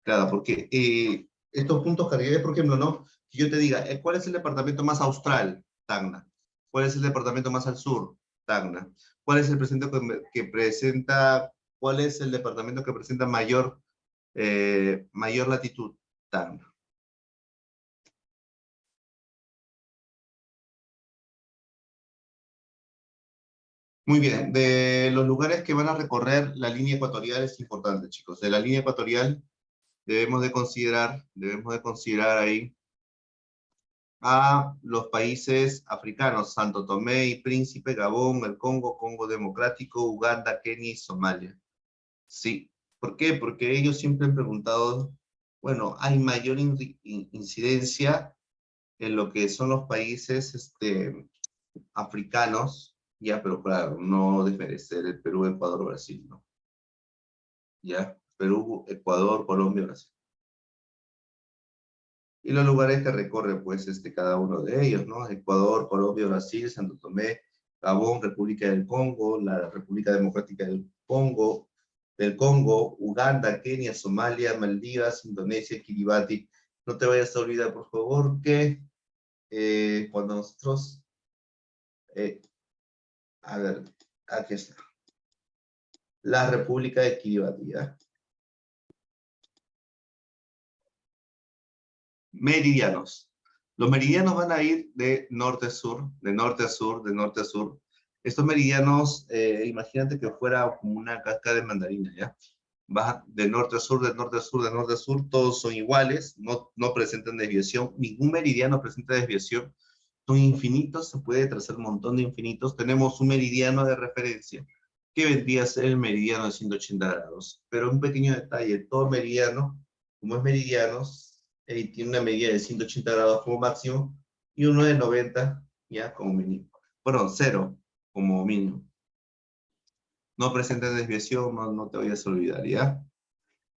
S1: Claro, porque estos puntos cardinales, por ejemplo, ¿no? Que yo te diga, ¿cuál es el departamento más austral? Tacna. ¿Cuál es el departamento más al sur? Tacna. ¿Cuál es el cuál es el departamento que presenta mayor latitud? Tacna. Muy bien, de los lugares que van a recorrer la línea ecuatorial es importante, chicos. De la línea ecuatorial debemos de considerar ahí a los países africanos, Santo Tomé y Príncipe, Gabón, el Congo, Congo Democrático, Uganda, Kenia y Somalia. Sí, ¿por qué? Porque ellos siempre han preguntado, bueno, hay mayor incidencia en lo que son los países africanos, ya, pero claro, no desmerecer el Perú, Ecuador, Brasil, ¿no? Ya, Perú, Ecuador, Colombia, Brasil. Y los lugares que recorre, pues, cada uno de ellos, ¿no? Ecuador, Colombia, Brasil, Santo Tomé, Gabón, República del Congo, la República Democrática del Congo, Uganda, Kenia, Somalia, Maldivas, Indonesia, Kiribati. No te vayas a olvidar, por favor, que cuando nosotros, eh, a ver, aquí está, la República de Kiribati, ¿ya? Meridianos. Los meridianos van a ir de norte a sur, de norte a sur, de norte a sur. Estos meridianos, imagínate que fuera como una casca de mandarina, ¿ya? Va de norte a sur, de norte a sur, de norte a sur, todos son iguales, no presentan desviación, ningún meridiano presenta desviación, son infinitos, se puede trazar un montón de infinitos. Tenemos un meridiano de referencia, que vendría a ser el meridiano de 180 grados. Pero un pequeño detalle, todo meridiano, como es meridiano, tiene una medida de 180 grados como máximo, y uno de 90, ya, como mínimo. Perdón, 0 como mínimo. No presenta desviación, no te vayas a olvidar, ¿ya?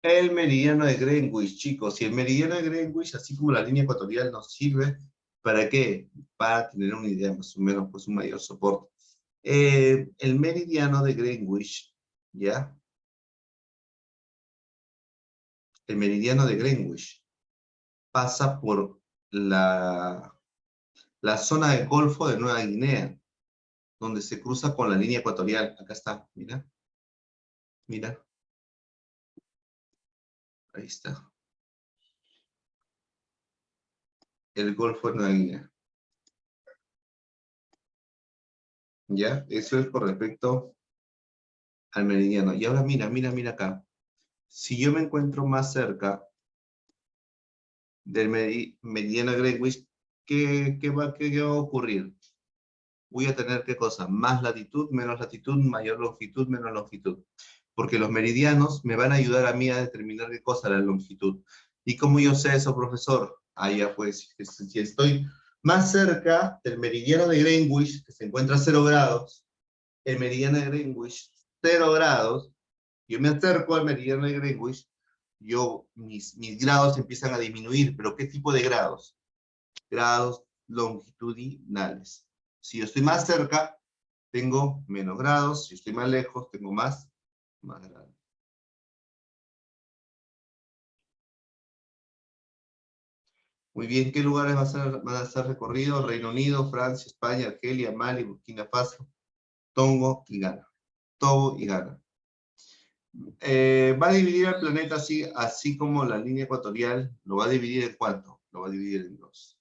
S1: El meridiano de Greenwich, chicos, y el meridiano de Greenwich, así como la línea ecuatorial, nos sirve, ¿para qué? Para tener una idea más o menos, pues un mayor soporte. El meridiano de Greenwich, ¿ya? El meridiano de Greenwich pasa por la zona del Golfo de Nueva Guinea, donde se cruza con la línea ecuatorial. Acá está, mira, mira, ahí está. El Golfo de Nueva Guinea. ¿Ya? Eso es con respecto al meridiano. Y ahora mira, mira, mira acá. Si yo me encuentro más cerca del meridiano de Greenwich, ¿qué va a ocurrir? Voy a tener, ¿qué cosa? Más latitud, menos latitud, mayor longitud, menos longitud. Porque los meridianos me van a ayudar a mí a determinar qué cosa, la longitud. ¿Y cómo yo sé eso, profesor? Ah, ya pues, si estoy más cerca del meridiano de Greenwich, que se encuentra a 0 grados, el meridiano de Greenwich, 0 grados, yo me acerco al meridiano de Greenwich, mis grados empiezan a disminuir, pero ¿qué tipo de grados? Grados longitudinales. Si yo estoy más cerca, tengo menos grados, si estoy más lejos, tengo más grados. Muy bien, ¿qué lugares van a ser recorridos? Reino Unido, Francia, España, Argelia, Mali, Burkina Faso, Togo y Ghana. Togo y Ghana. Va a dividir el planeta así como la línea ecuatorial. ¿Lo va a dividir en cuánto? Lo va a dividir en 2.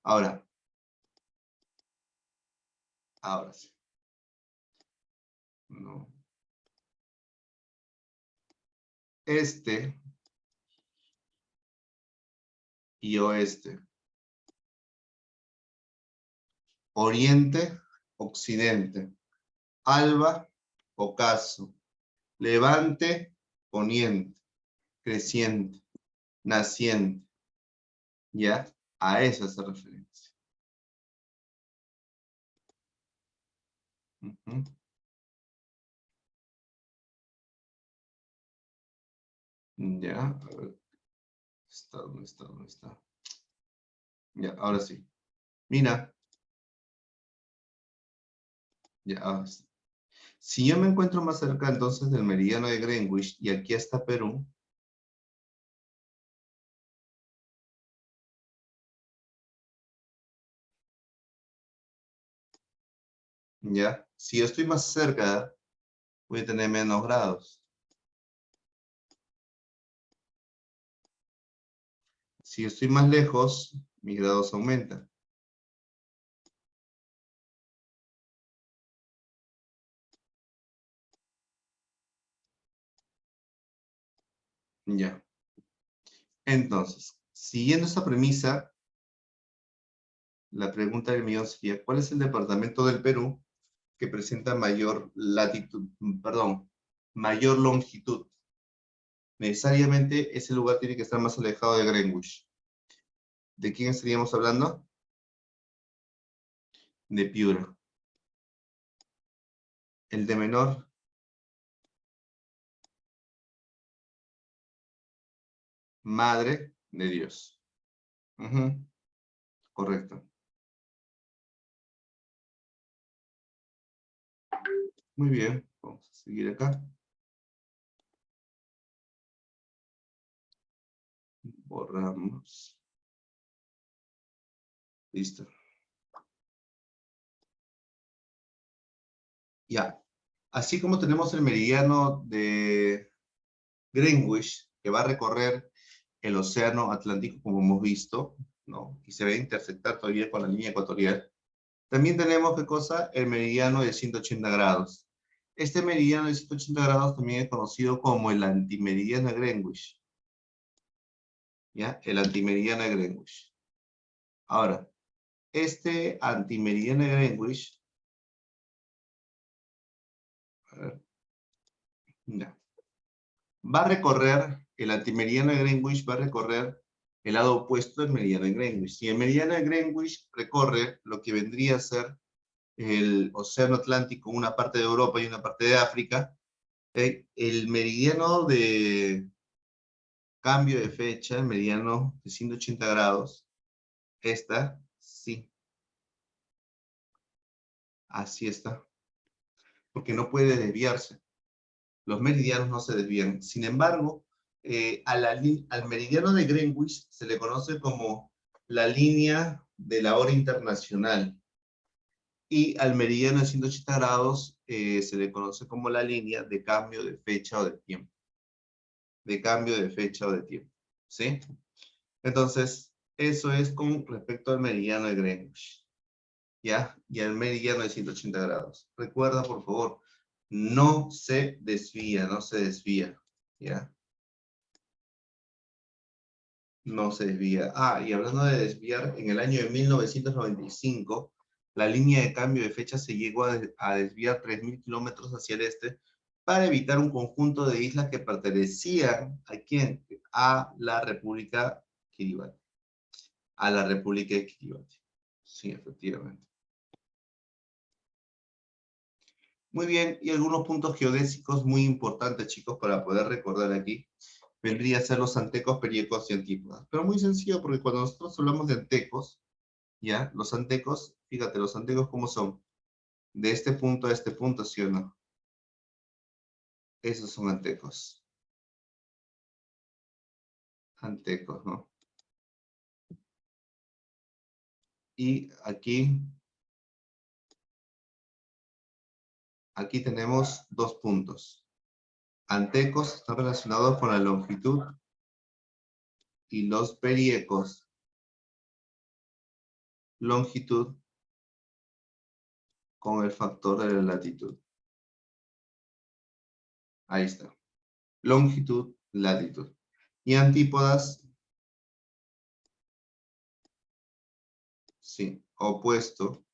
S1: Ahora sí. No. Este y oeste. Oriente, occidente. Alba, ocaso. Levante, poniente. Creciente, naciente. ¿Ya? A eso hace referencia. Uh-huh. Ya, a ver. ¿Dónde está? ¿Dónde está? Ya, ahora sí. Mira. Ya, ahora sí. Si yo me encuentro más cerca entonces del meridiano de Greenwich y aquí está Perú, ya, si yo estoy más cerca, voy a tener menos grados. Si yo estoy más lejos, mis grados aumentan. Ya. Entonces, siguiendo esa premisa, la pregunta del millón sería, ¿cuál es el departamento del Perú que presenta mayor latitud, perdón, mayor longitud? Necesariamente ese lugar tiene que estar más alejado de Greenwich. ¿De quién estaríamos hablando? De Piura. El de menor, Madre de Dios. Ujú, correcto. Muy bien, vamos a seguir acá. Borramos. Listo. Ya. Así como tenemos el meridiano de Greenwich, que va a recorrer el océano Atlántico, como hemos visto, ¿no? Y se va a intersectar todavía con la línea ecuatorial. También tenemos, ¿qué cosa? El meridiano de 180 grados. Este meridiano de 180 grados también es conocido como el antimeridiano de Greenwich. ¿Ya? El antimeridiano de Greenwich. Ahora, este antimeridiano de Greenwich, a ver, ya, va a recorrer, el antimeridiano de Greenwich va a recorrer el lado opuesto del meridiano de Greenwich. Si el meridiano de Greenwich recorre lo que vendría a ser el Océano Atlántico, una parte de Europa y una parte de África, el meridiano de cambio de fecha, el meridiano de 180 grados, esta, sí, así está, porque no puede desviarse. Los meridianos no se desvían. Sin embargo, al meridiano de Greenwich se le conoce como la línea de la hora internacional. Y al meridiano de 180 grados se le conoce como la línea de cambio de fecha o de tiempo. De cambio de fecha o de tiempo. ¿Sí? Entonces, eso es con respecto al meridiano de Greenwich. ¿Ya? Y al meridiano de 180 grados. Recuerda, por favor, no se desvía, no se desvía. ¿Ya? No se desvía. Ah, y hablando de desviar, en el año de 1995, la línea de cambio de fecha se llegó a desviar 3.000 kilómetros hacia el este para evitar un conjunto de islas que pertenecían ¿a quién? A la República Kiribati. A la República de Kiribati. Sí, efectivamente. Muy bien, y algunos puntos geodésicos muy importantes, chicos, para poder recordar aquí, vendría a ser los antecos, periecos y antípodas. Pero muy sencillo, porque cuando nosotros hablamos de antecos, ¿ya? Los antecos, fíjate, los antecos ¿cómo son? De este punto a este punto, ¿sí o no? Esos son antecos. Antecos, ¿no? Y aquí tenemos dos puntos. Antecos están relacionados con la longitud y los periecos, longitud con el factor de la latitud. Ahí está. Longitud, latitud. Y antípodas, sí, opuesto,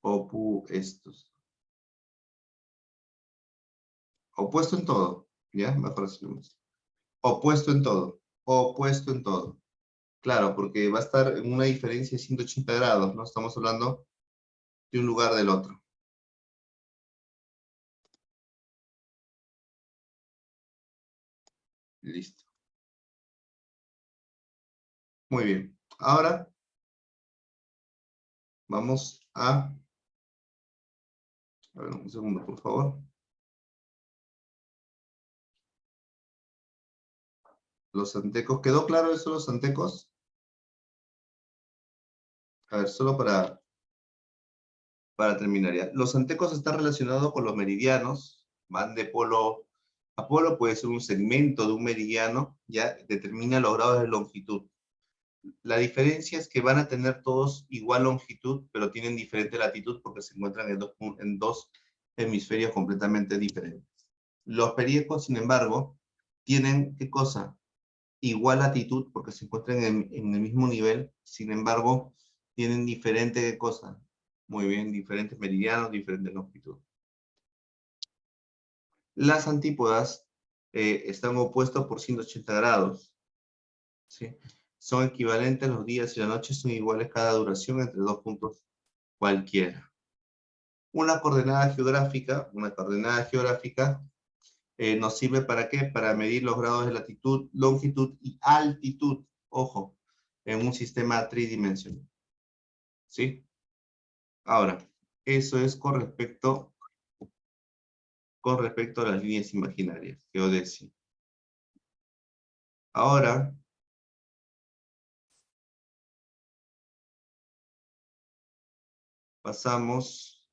S1: opuestos. Opuesto en todo, ¿ya? Mejor así. Opuesto en todo, opuesto en todo. Claro, porque va a estar en una diferencia de 180 grados, ¿no? Estamos hablando de un lugar del otro. Listo. Muy bien. Ahora vamos a ver, un segundo, por favor. Los antecos. ¿Quedó claro eso, los antecos? A ver, solo para terminar ya. Los antecos están relacionados con los meridianos, van de polo a polo, puede ser un segmento de un meridiano, ya determina los grados de longitud. La diferencia es que van a tener todos igual longitud, pero tienen diferente latitud porque se encuentran en dos hemisferios completamente diferentes. Los periecos, sin embargo, tienen, ¿qué cosa? Igual latitud porque se encuentran en el mismo nivel, sin embargo, tienen diferente, ¿qué cosa? Muy bien, diferentes meridianos, diferente longitud. Las antípodas están opuestos por 180 grados. ¿Sí? Son equivalentes, los días y las noches son iguales cada duración entre dos puntos cualquiera. Una coordenada geográfica nos sirve ¿para qué? Para medir los grados de latitud, longitud y altitud, ojo, en un sistema tridimensional. ¿Sí? Ahora, eso es con respecto a las líneas imaginarias, geodesia. Ahora, pasamos,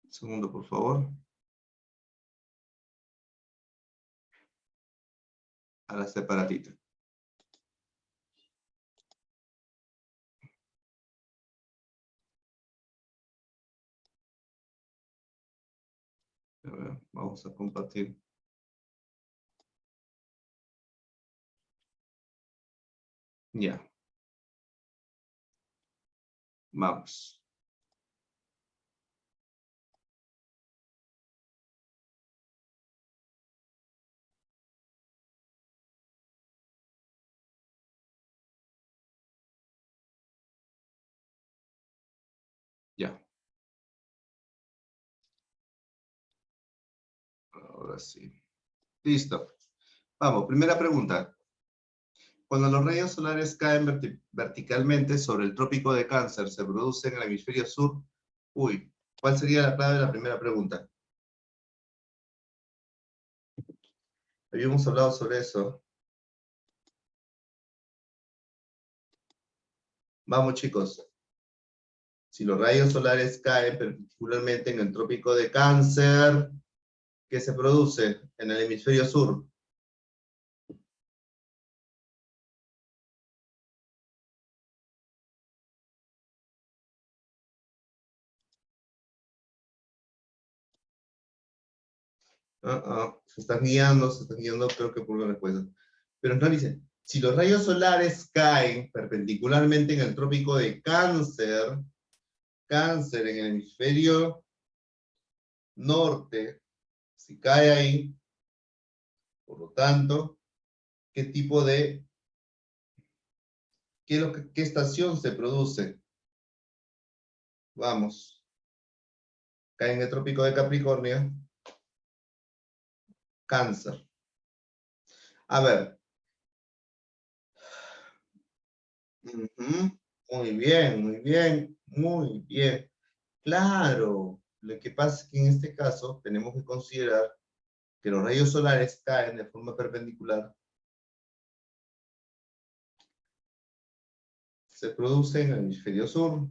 S1: un segundo por favor, a la separatita. ver, vamos a compartir. Ya. Vamos. Ya. Ahora sí. Listo. Vamos, primera pregunta. Cuando los rayos solares caen verticalmente sobre el trópico de Cáncer, ¿se produce en el hemisferio sur? Uy, ¿cuál sería la clave de la primera pregunta? Habíamos hablado sobre eso. Vamos, chicos. Si los rayos solares caen perpendicularmente en el trópico de Cáncer, ¿qué se produce en el hemisferio sur? Se están guiando, creo que por una respuesta. Pero no dice, si los rayos solares caen perpendicularmente en el trópico de Cáncer, Cáncer en el hemisferio norte, si cae ahí, por lo tanto, ¿qué tipo de, qué estación se produce? Vamos, cae en el trópico de Capricornio, Cáncer. A ver. Ujú. Muy bien, muy bien, muy bien. Claro, lo que pasa es que en este caso tenemos que considerar que los rayos solares caen de forma perpendicular, se producen en el hemisferio sur.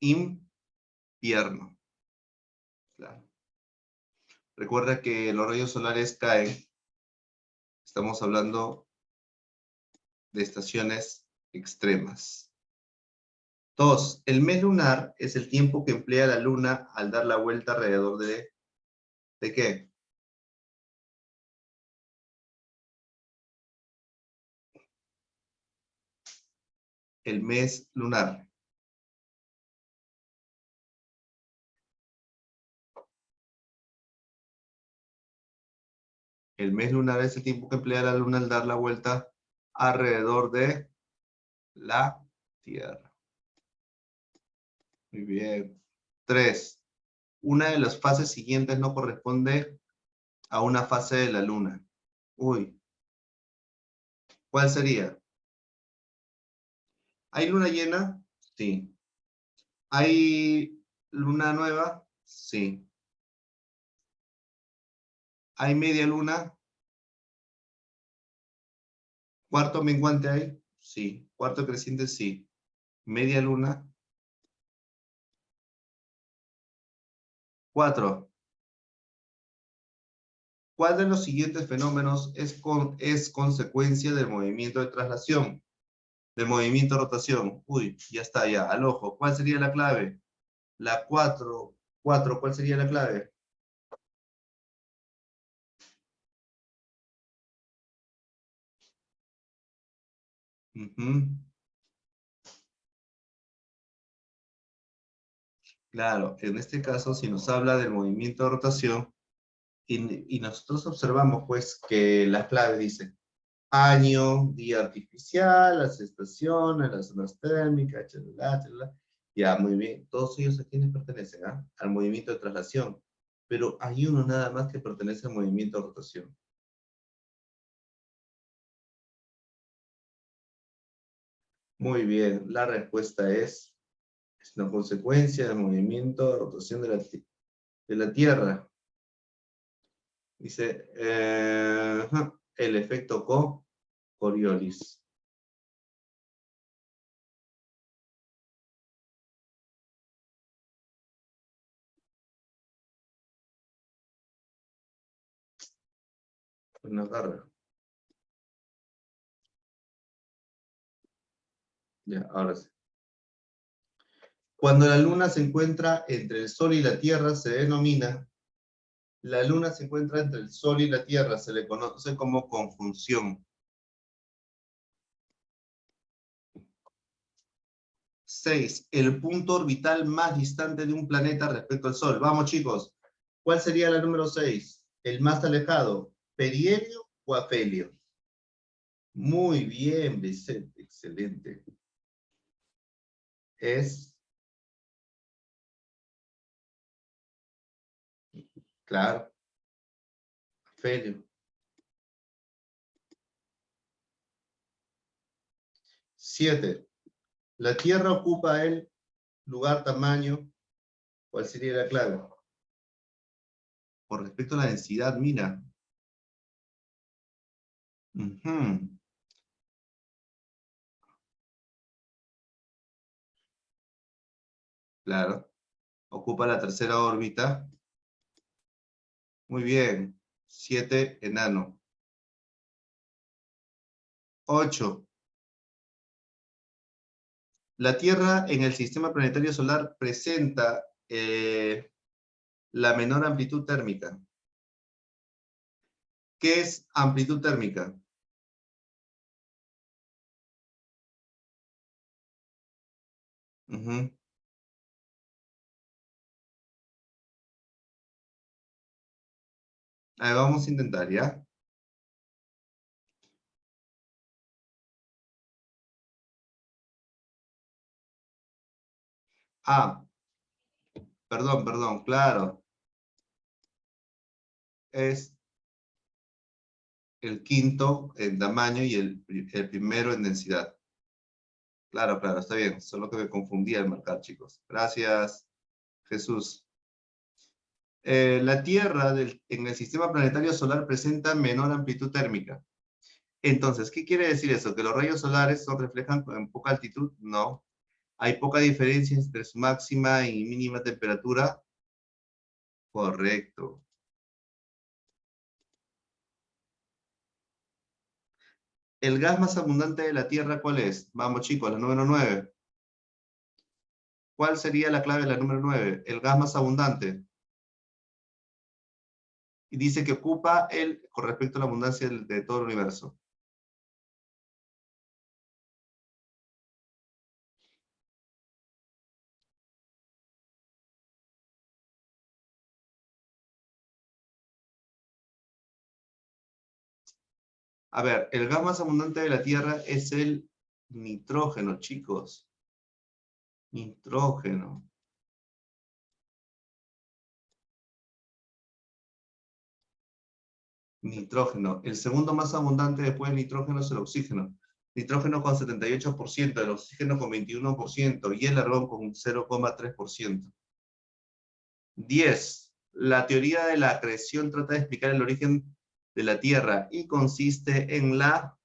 S1: Invierno. Claro. Recuerda que los rayos solares caen, estamos hablando de estaciones extremas. Dos, el mes lunar es el tiempo que emplea la luna al dar la vuelta alrededor ¿de qué? El mes lunar. El mes lunar es el tiempo que emplea la luna al dar la vuelta alrededor de la Tierra. Muy bien. 3. Una de las fases siguientes no corresponde a una fase de la luna. Uy, ¿cuál sería? ¿Hay luna llena? Sí. ¿Hay luna nueva? Sí. ¿Hay media luna? ¿Cuarto menguante hay? Sí. ¿Cuarto creciente? Sí. ¿Media luna? 4. ¿Cuál de los siguientes fenómenos es consecuencia del movimiento de traslación? Del movimiento de rotación. Uy, ya está, ya, al ojo. ¿Cuál sería la clave? La 4. 4, ¿cuál sería la clave? Ujú. Claro, en este caso, si nos habla del movimiento de rotación, y nosotros observamos, pues, que la clave dice año, día artificial, las estaciones, las zonas térmicas, chalala, chalala. Ya, muy bien. Todos ellos a quiénes pertenecen, ¿ah? Al movimiento de traslación. Pero hay uno nada más que pertenece al movimiento de rotación. Muy bien. La respuesta es una consecuencia del movimiento de rotación de la Tierra. Dice, el efecto Coriolis. Una garra. Ya, ahora sí. Cuando la luna se encuentra entre el Sol y la Tierra, se denomina, la luna se encuentra entre el Sol y la Tierra, se le conoce como conjunción. 6. El punto orbital más distante de un planeta respecto al Sol. Vamos, chicos. ¿Cuál sería la número 6? El más alejado, ¿perihelio o afelio? Muy bien, Vicente. Excelente. Es, claro, afelio. 7. La Tierra ocupa el lugar, tamaño. ¿Cuál sería la clave? Con respecto a la densidad, mira. Ujú, claro. Ocupa la tercera órbita. Muy bien. 7, enano. 8. La Tierra en el sistema planetario solar presenta la menor amplitud térmica. ¿Qué es amplitud térmica? Ujú. A ver, vamos a intentar, ¿ya? Ah, perdón, claro. Es el quinto en tamaño y el primero en densidad. Claro, está bien. Solo que me confundí al marcar, chicos. Gracias, Jesús. La Tierra en el sistema planetario solar presenta menor amplitud térmica. Entonces, ¿qué quiere decir eso? ¿Que los rayos solares son reflejan en poca altitud? No. ¿Hay poca diferencia entre su máxima y mínima temperatura? Correcto. ¿El gas más abundante de la Tierra cuál es? Vamos chicos, la número 9. ¿Cuál sería la clave de la número 9? El gas más abundante. Y dice que ocupa con respecto a la abundancia de todo el universo. A ver, el gas más abundante de la Tierra es el nitrógeno, chicos. Nitrógeno. Nitrógeno. El segundo más abundante después del nitrógeno es el oxígeno. Nitrógeno con 78%, el oxígeno con 21% y el argón con 0,3%. 10. La teoría de la acreción trata de explicar el origen de la Tierra y consiste en la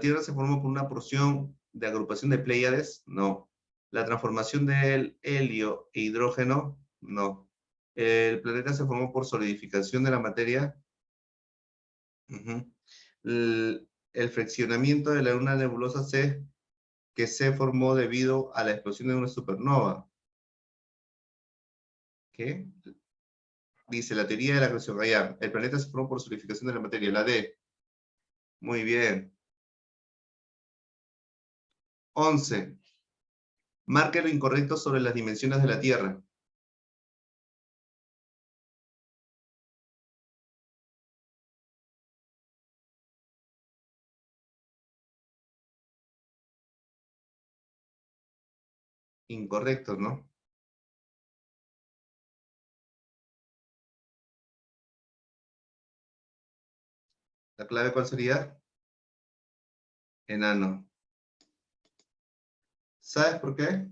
S1: Tierra se formó por una porción de agrupación de Pléyades, no. La transformación del helio e hidrógeno, no. El planeta se formó por solidificación de la materia. Ujú. El fraccionamiento de la luna nebulosa C, que se formó debido a la explosión de una supernova. ¿Qué? Dice la teoría de la acreción. Allá, el planeta se formó por solidificación de la materia. La D. Muy bien. 11. Marque lo incorrecto sobre las dimensiones de la Tierra. Incorrecto, ¿no? ¿La clave cuál sería? Enano. ¿Sabes por qué?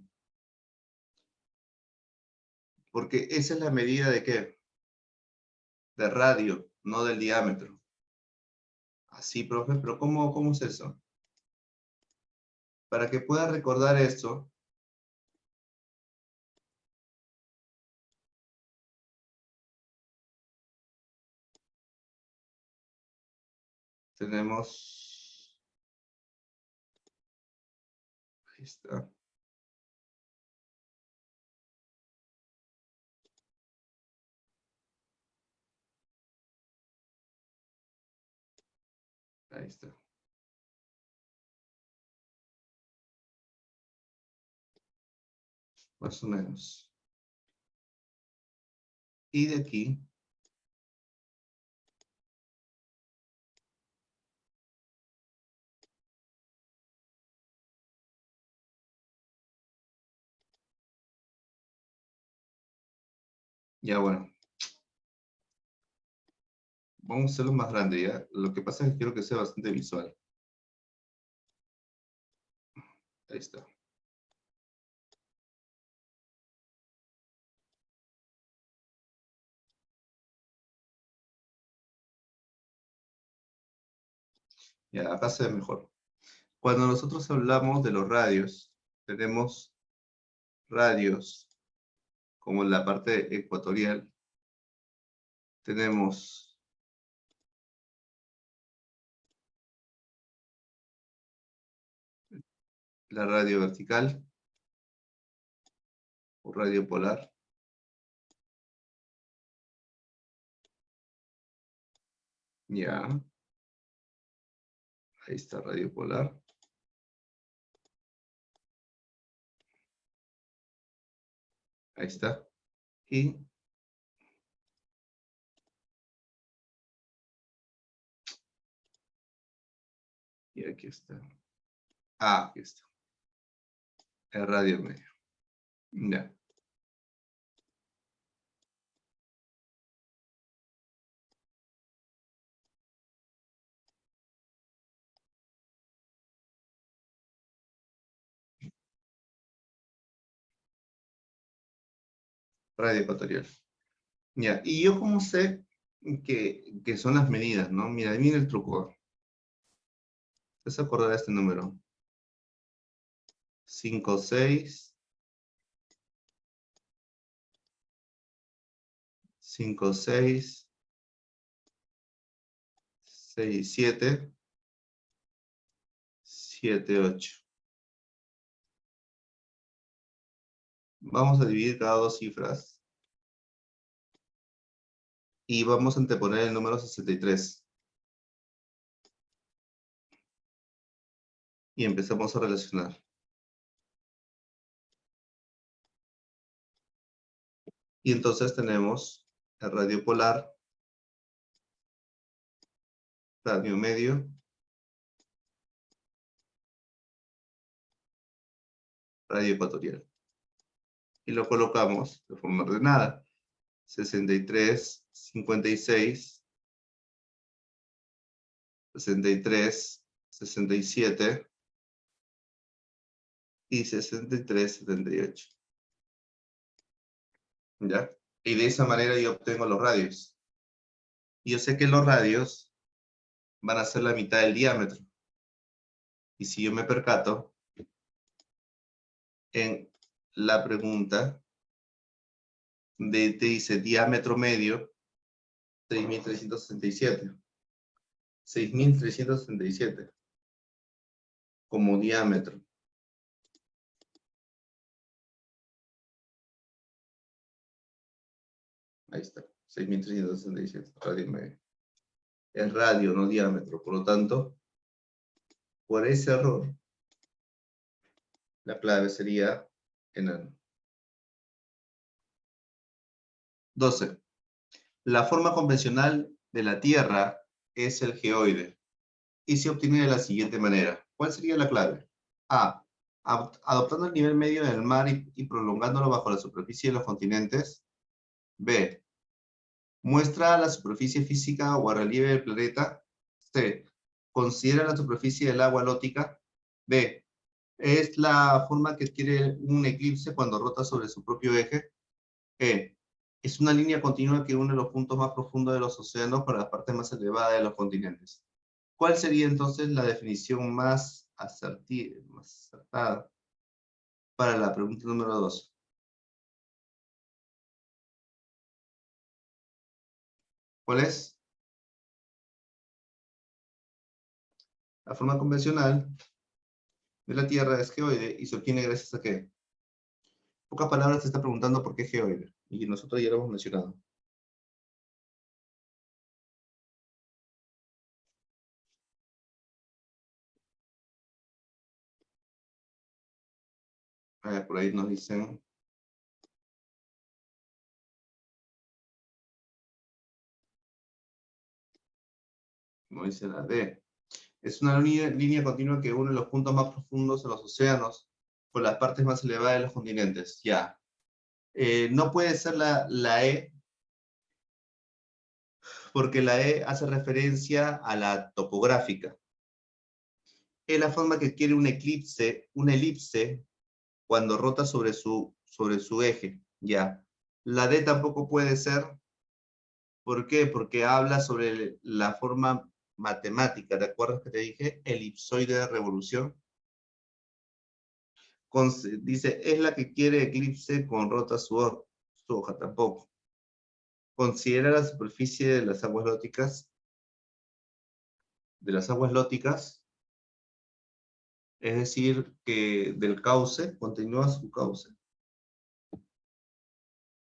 S1: Porque esa es la medida de qué? De radio, no del diámetro. Así, profe, pero ¿cómo es eso? Para que pueda recordar esto, Tenemos... Ahí está. Ahí está. Más o menos. Y de aquí, ya bueno, vamos a hacerlo más grande ya. Lo que pasa es que quiero que sea bastante visual. Ahí está. Ya, acá se ve mejor. Cuando nosotros hablamos de los radios, tenemos radios como en la parte ecuatorial. Tenemos la radio vertical o radio polar. Ya, ahí está radio polar. Ahí está. Y aquí está. Ah, aquí está. El radio medio. Ya. Radio ecuatorial. Ya. Y yo cómo sé que son las medidas, ¿no? Mira, ahí viene el truco. ¿Te has acordado de este número? 5, 6. 5, 6. 6, 7. 7, 8. Vamos a dividir cada dos cifras. Y vamos a anteponer el número 63. Y empezamos a relacionar. Y entonces tenemos el radio polar, radio medio, radio ecuatorial. Y lo colocamos de forma ordenada. 63, 56, 63, 67 y 63, 78. ¿Ya? Y de esa manera yo obtengo los radios. Y yo sé que los radios van a ser la mitad del diámetro. Y si yo me percato, en la pregunta te dice diámetro medio, 6.367. 6.367 como diámetro. Ahí está, 6.367, radio medio. Es radio, no diámetro. Por lo tanto, por ese error, la clave sería enano. 12. La forma convencional de la Tierra es el geoide y se obtiene de la siguiente manera. ¿Cuál sería la clave? A. Adoptando el nivel medio del mar y prolongándolo bajo la superficie de los continentes. B. Muestra la superficie física o a relieve del planeta. C. Considera la superficie del agua lótica. D. Es la forma que adquiere un eclipse cuando rota sobre su propio eje. E. Es una línea continua que une los puntos más profundos de los océanos con la parte más elevada de los continentes. ¿Cuál sería entonces la definición más acertada para la pregunta número 2? ¿Cuál es? La forma convencional de la Tierra es geoide y se obtiene gracias a qué. En pocas palabras te está preguntando por qué geoide. Y nosotros ya lo hemos mencionado. A ver, por ahí nos dicen, como dice la D. Es una línea continua que une los puntos más profundos de los océanos con las partes más elevadas de los continentes. Ya. No puede ser la E, porque la E hace referencia a la topográfica. Es la forma que quiere una elipse, cuando rota sobre su eje. Ya. La D tampoco puede ser. ¿Por qué? Porque habla sobre la forma matemática. ¿Te acuerdas que te dije? Elipsoide de revolución. Dice, es la que quiere eclipse con rota su hoja, tampoco. Considera la superficie de las aguas lóticas, es decir, que del cauce, continúa su cauce.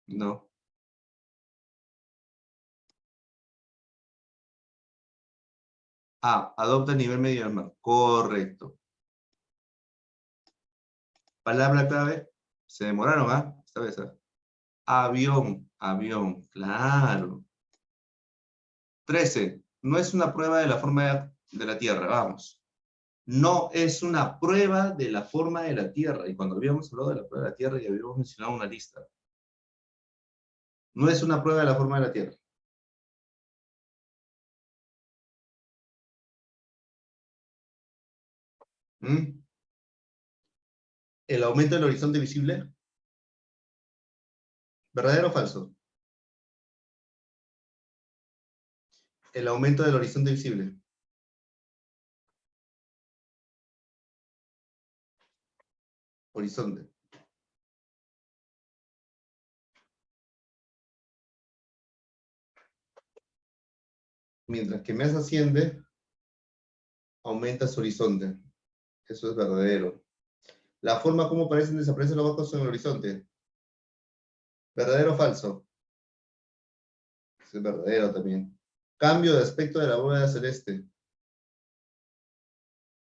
S1: No. Ah, adopta el nivel medio del mar. Correcto. Palabra clave. Se demoraron, ¿ah? Esta vez, ¿ah? Avión, avión, claro. 13. No es una prueba de la forma de la Tierra, vamos. No es una prueba de la forma de la Tierra. Y cuando habíamos hablado de la prueba de la Tierra, ya habíamos mencionado una lista. No es una prueba de la forma de la Tierra. ¿Mm? El aumento del horizonte visible, ¿verdadero o falso? El aumento del horizonte visible. Horizonte. Mientras que más asciende, aumenta su horizonte. Eso es verdadero. La forma como aparecen desaparecen los bajos en el horizonte. ¿Verdadero o falso? Eso es verdadero también. Cambio de aspecto de la bóveda celeste.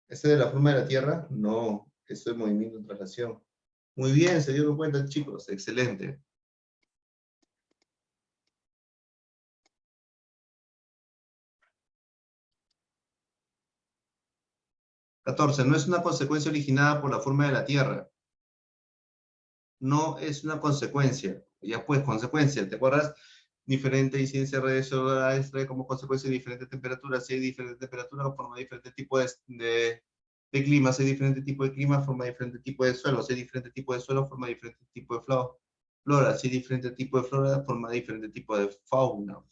S1: ¿Ese de la forma de la Tierra? No, eso es movimiento en traslación. Muy bien, se dieron cuenta, chicos. Excelente. 14. No es una consecuencia originada por la forma de la Tierra. No es una consecuencia. Ya pues, consecuencia. ¿Te acuerdas? Diferente incidencia de rayos solares trae como consecuencia diferentes temperaturas. Si hay diferentes temperaturas, forma diferente tipo de clima. Si hay diferente tipo de clima, forma diferente tipo de suelo. Si hay diferente tipo de suelo, forma diferente tipo de flora. Si hay diferente tipo de flora, forma diferente tipo de fauna.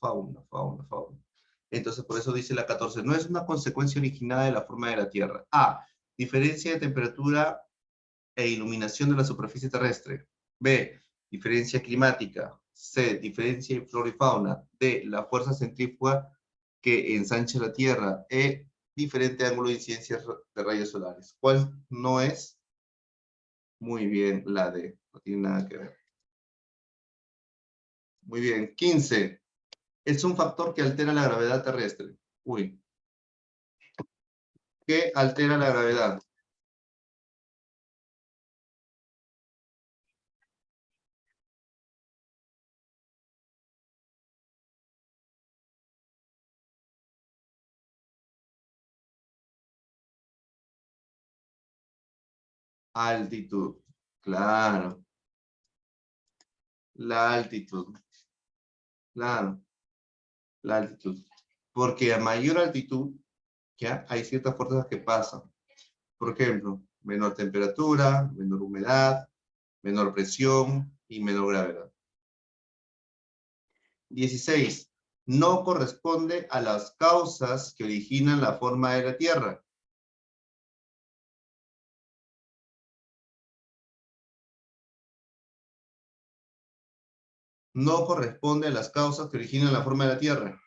S1: Entonces, por eso dice la 14. No es una consecuencia originada de la forma de la Tierra. A. Diferencia de temperatura e iluminación de la superficie terrestre. B. Diferencia climática. C. Diferencia en flora y fauna. D. La fuerza centrífuga que ensancha la Tierra. E. Diferente ángulo de incidencia de rayos solares. ¿Cuál no es? Muy bien, la D. No tiene nada que ver. Muy bien. 15. Es un factor que altera la gravedad terrestre. Uy. ¿Qué altera la gravedad? Altitud. Claro. La altitud. Claro. La altitud. Porque a mayor altitud, ¿ya? Hay ciertas fuerzas que pasan. Por ejemplo, menor temperatura, menor humedad, menor presión y menor gravedad. 16. No corresponde a las causas que originan la forma de la Tierra. No corresponde a las causas que originan la forma de la Tierra.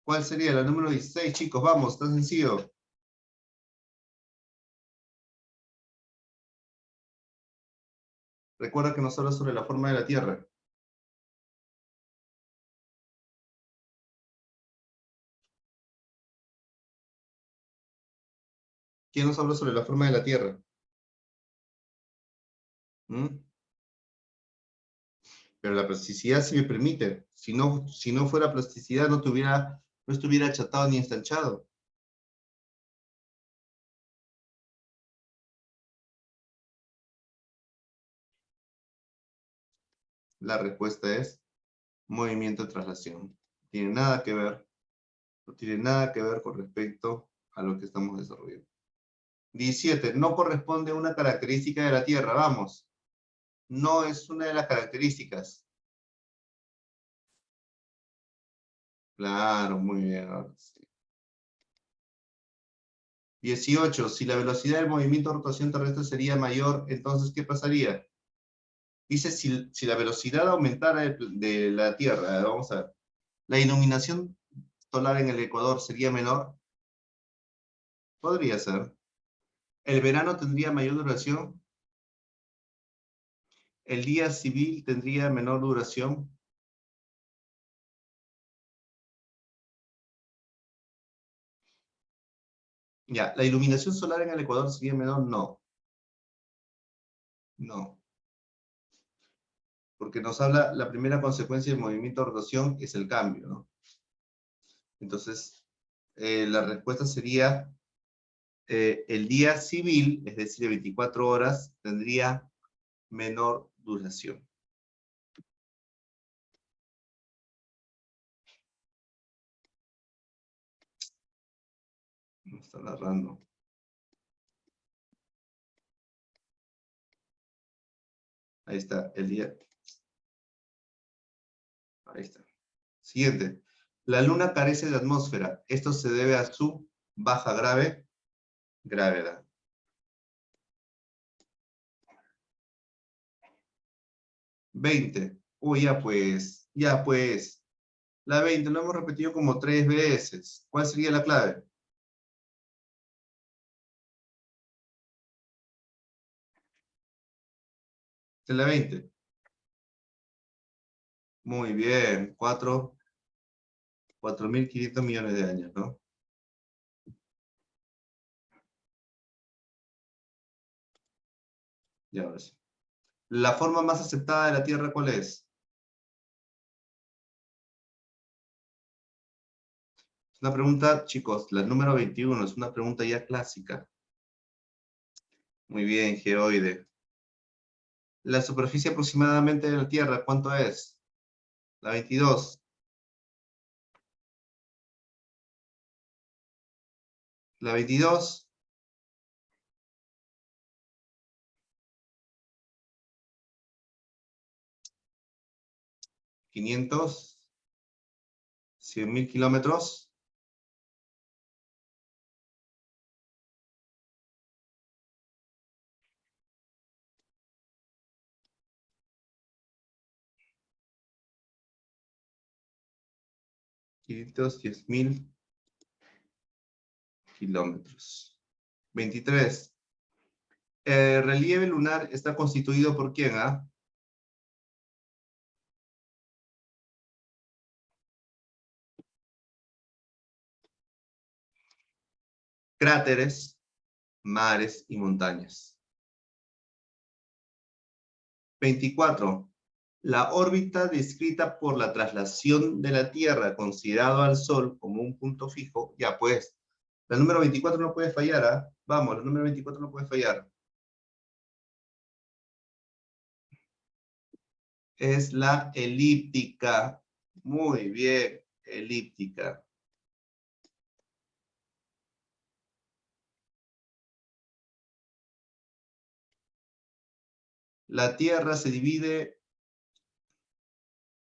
S1: ¿Cuál sería? La número 16, chicos, vamos, está sencillo. Recuerda que nos habla sobre la forma de la Tierra. ¿Quién nos habla sobre la forma de la Tierra? ¿Mm? Pero la plasticidad sí me permite. Si no fuera plasticidad, no estuviera achatado ni estanchado. La respuesta es movimiento de traslación. No tiene nada que ver, no tiene nada que ver con respecto a lo que estamos desarrollando. 17. No corresponde a una característica de la Tierra. Vamos. No es una de las características. Claro, muy bien. Ahora sí. 18. Si la velocidad del movimiento de rotación terrestre sería mayor, entonces, ¿qué pasaría? Dice si la velocidad aumentara de la Tierra. Vamos a ver. ¿La iluminación solar en el Ecuador sería menor? Podría ser. ¿El verano tendría mayor duración? ¿El día civil tendría menor duración? Ya, ¿la iluminación solar en el Ecuador sería menor? No, no. Porque nos habla, la primera consecuencia del movimiento de rotación es el cambio, ¿no? Entonces, la respuesta sería, el día civil, es decir, 24 horas, tendría menor duración. Me está narrando. Ahí está, el día. Ahí está. Siguiente. La Luna carece de atmósfera. Esto se debe a su baja gravedad. 20. Uy, ya pues. La 20 lo hemos repetido como 3 veces. ¿Cuál sería la clave? De la 20. Muy bien. 4.500 millones de años, ¿no? Ya ahora sí. ¿La forma más aceptada de la Tierra cuál es? Es una pregunta, chicos, la número 21, es una pregunta ya clásica. Muy bien, geoide. La superficie aproximadamente de la Tierra, ¿cuánto es? La 22. La 22, 500, 100.000 kilómetros. 510.000 kilómetros. 23. El relieve lunar está constituido por quién, ah? Cráteres, mares y montañas. 24. La órbita descrita por la traslación de la Tierra, considerado al Sol como un punto fijo, ya pues, la número 24 no puede fallar, ¿ah? Vamos, la número 24 no puede fallar. Es la elíptica. Muy bien, elíptica. La Tierra divide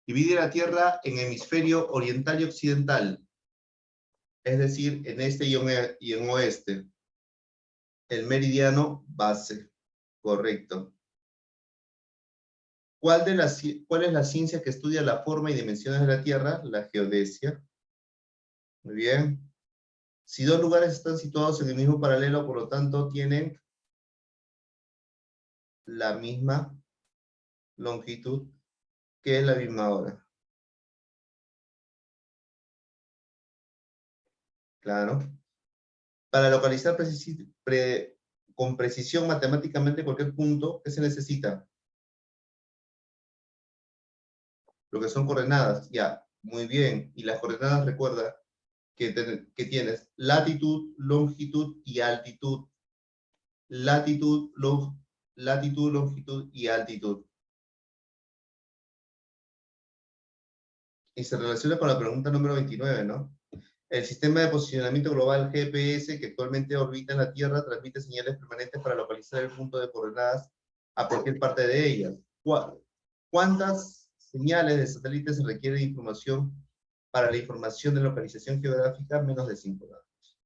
S1: la Tierra en hemisferio oriental y occidental, es decir, en este y en oeste. El meridiano base, correcto. ¿Cuál es la ciencia que estudia la forma y dimensiones de la Tierra? La geodesia. Muy bien. Si dos lugares están situados en el mismo paralelo, por lo tanto, tienen la misma longitud, que es la misma hora. Claro. Para localizar con precisión matemáticamente cualquier punto, ¿qué se necesita? Lo que son coordenadas. Ya, muy bien. Y las coordenadas, recuerda que tienes latitud, longitud y altitud. Latitud, latitud, longitud y altitud. Y se relaciona con la pregunta número 29, ¿no? El sistema de posicionamiento global GPS que actualmente orbita en la Tierra transmite señales permanentes para localizar el punto de coordenadas a cualquier parte de ellas. ¿Cuántas señales de satélites se requiere de información para la información de localización geográfica? Menos de 5 datos.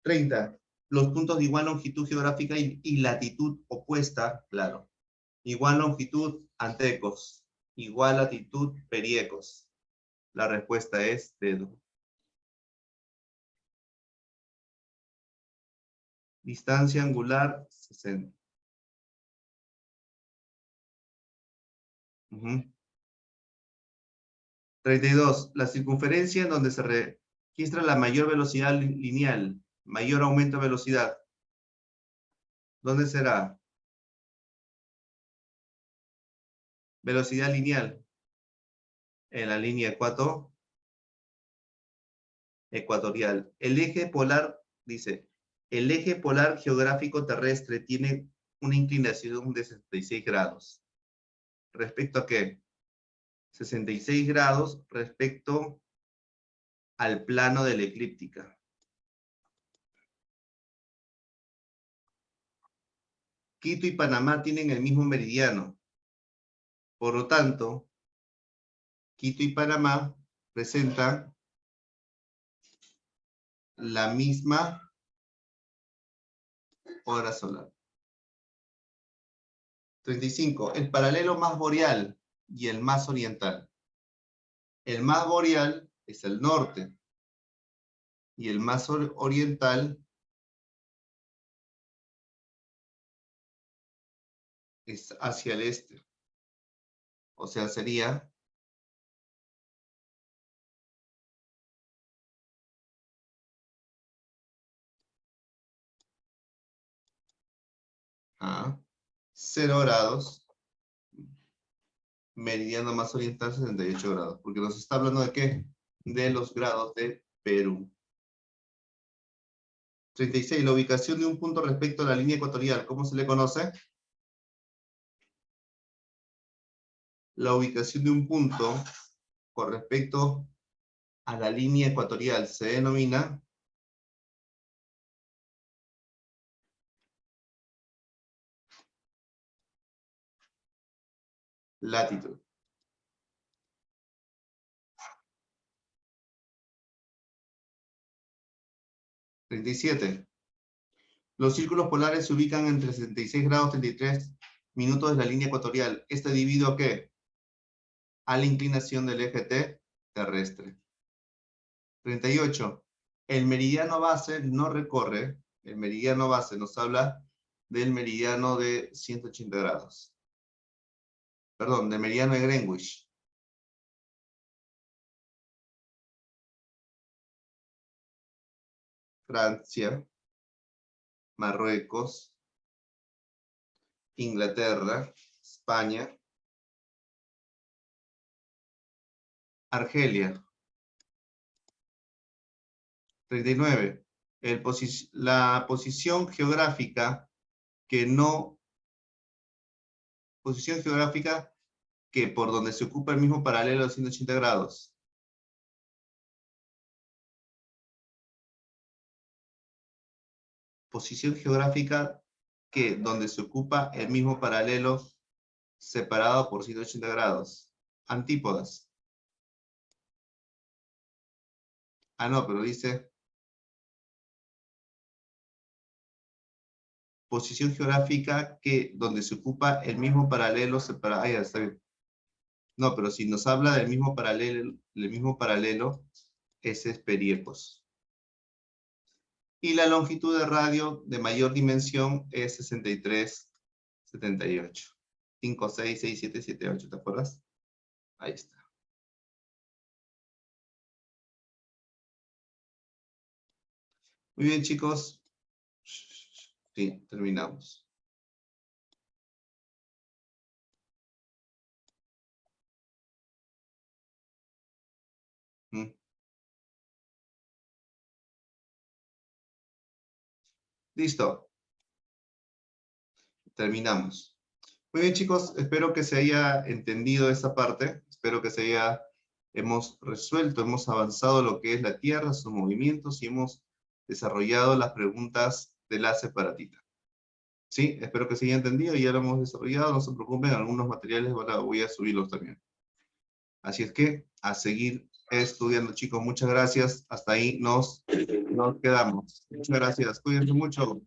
S1: 30. Los puntos de igual longitud geográfica y latitud opuesta, claro. Igual longitud, antecos. Igual latitud, periecos. La respuesta es dedo. Distancia angular, 60. 32. La circunferencia en donde se registra la mayor velocidad lineal, mayor aumento de velocidad. ¿Dónde será? Velocidad lineal. En la línea ecuatorial. El eje polar, dice, el eje polar geográfico terrestre tiene una inclinación de 66 grados. ¿Respecto a qué? 66 grados respecto al plano de la eclíptica. Quito y Panamá tienen el mismo meridiano. Por lo tanto, Quito y Panamá presentan la misma hora solar. 35. El paralelo más boreal y el más oriental. El más boreal es el norte y el más oriental es hacia el este. O sea, sería a 0 grados, meridiano más oriental 68 grados, porque nos está hablando de qué? De los grados de Perú. 36. La ubicación de un punto respecto a la línea ecuatorial, ¿cómo se le conoce? La ubicación de un punto con respecto a la línea ecuatorial se denomina latitud. 37. Los círculos polares se ubican entre 66 grados 33 minutos de la línea ecuatorial. ¿Este debido a qué? A la inclinación del eje T terrestre. 38. El meridiano base no recorre, el meridiano base nos habla del meridiano de 180 grados. Perdón, del meridiano de Greenwich. Francia, Marruecos, Inglaterra, España, Argelia. 39. La posición geográfica que no... Posición geográfica que por donde se ocupa el mismo paralelo de 180 grados. Posición geográfica que donde se ocupa el mismo paralelo separado por 180 grados. Antípodas. Ah, no, pero dice posición geográfica que donde se ocupa el mismo paralelo separado. Ah, ya está bien. No, pero si nos habla del mismo paralelo ese es periepos. Y la longitud de radio de mayor dimensión es 63, 78. 5, 6, 6, 7, 7, 8, ¿te acuerdas? Ahí está. Muy bien, chicos. Sí, terminamos. ¿Mm? Listo. Terminamos. Muy bien, chicos. Espero que se haya entendido esa parte. Espero que hemos resuelto, hemos avanzado lo que es la Tierra, sus movimientos y hemos desarrollado las preguntas de la separatita. Sí, espero que se haya entendido y ya lo hemos desarrollado. No se preocupen, algunos materiales voy a subirlos también. Así es que a seguir estudiando, chicos. Muchas gracias. Hasta ahí nos quedamos. Muchas gracias. Cuídense mucho.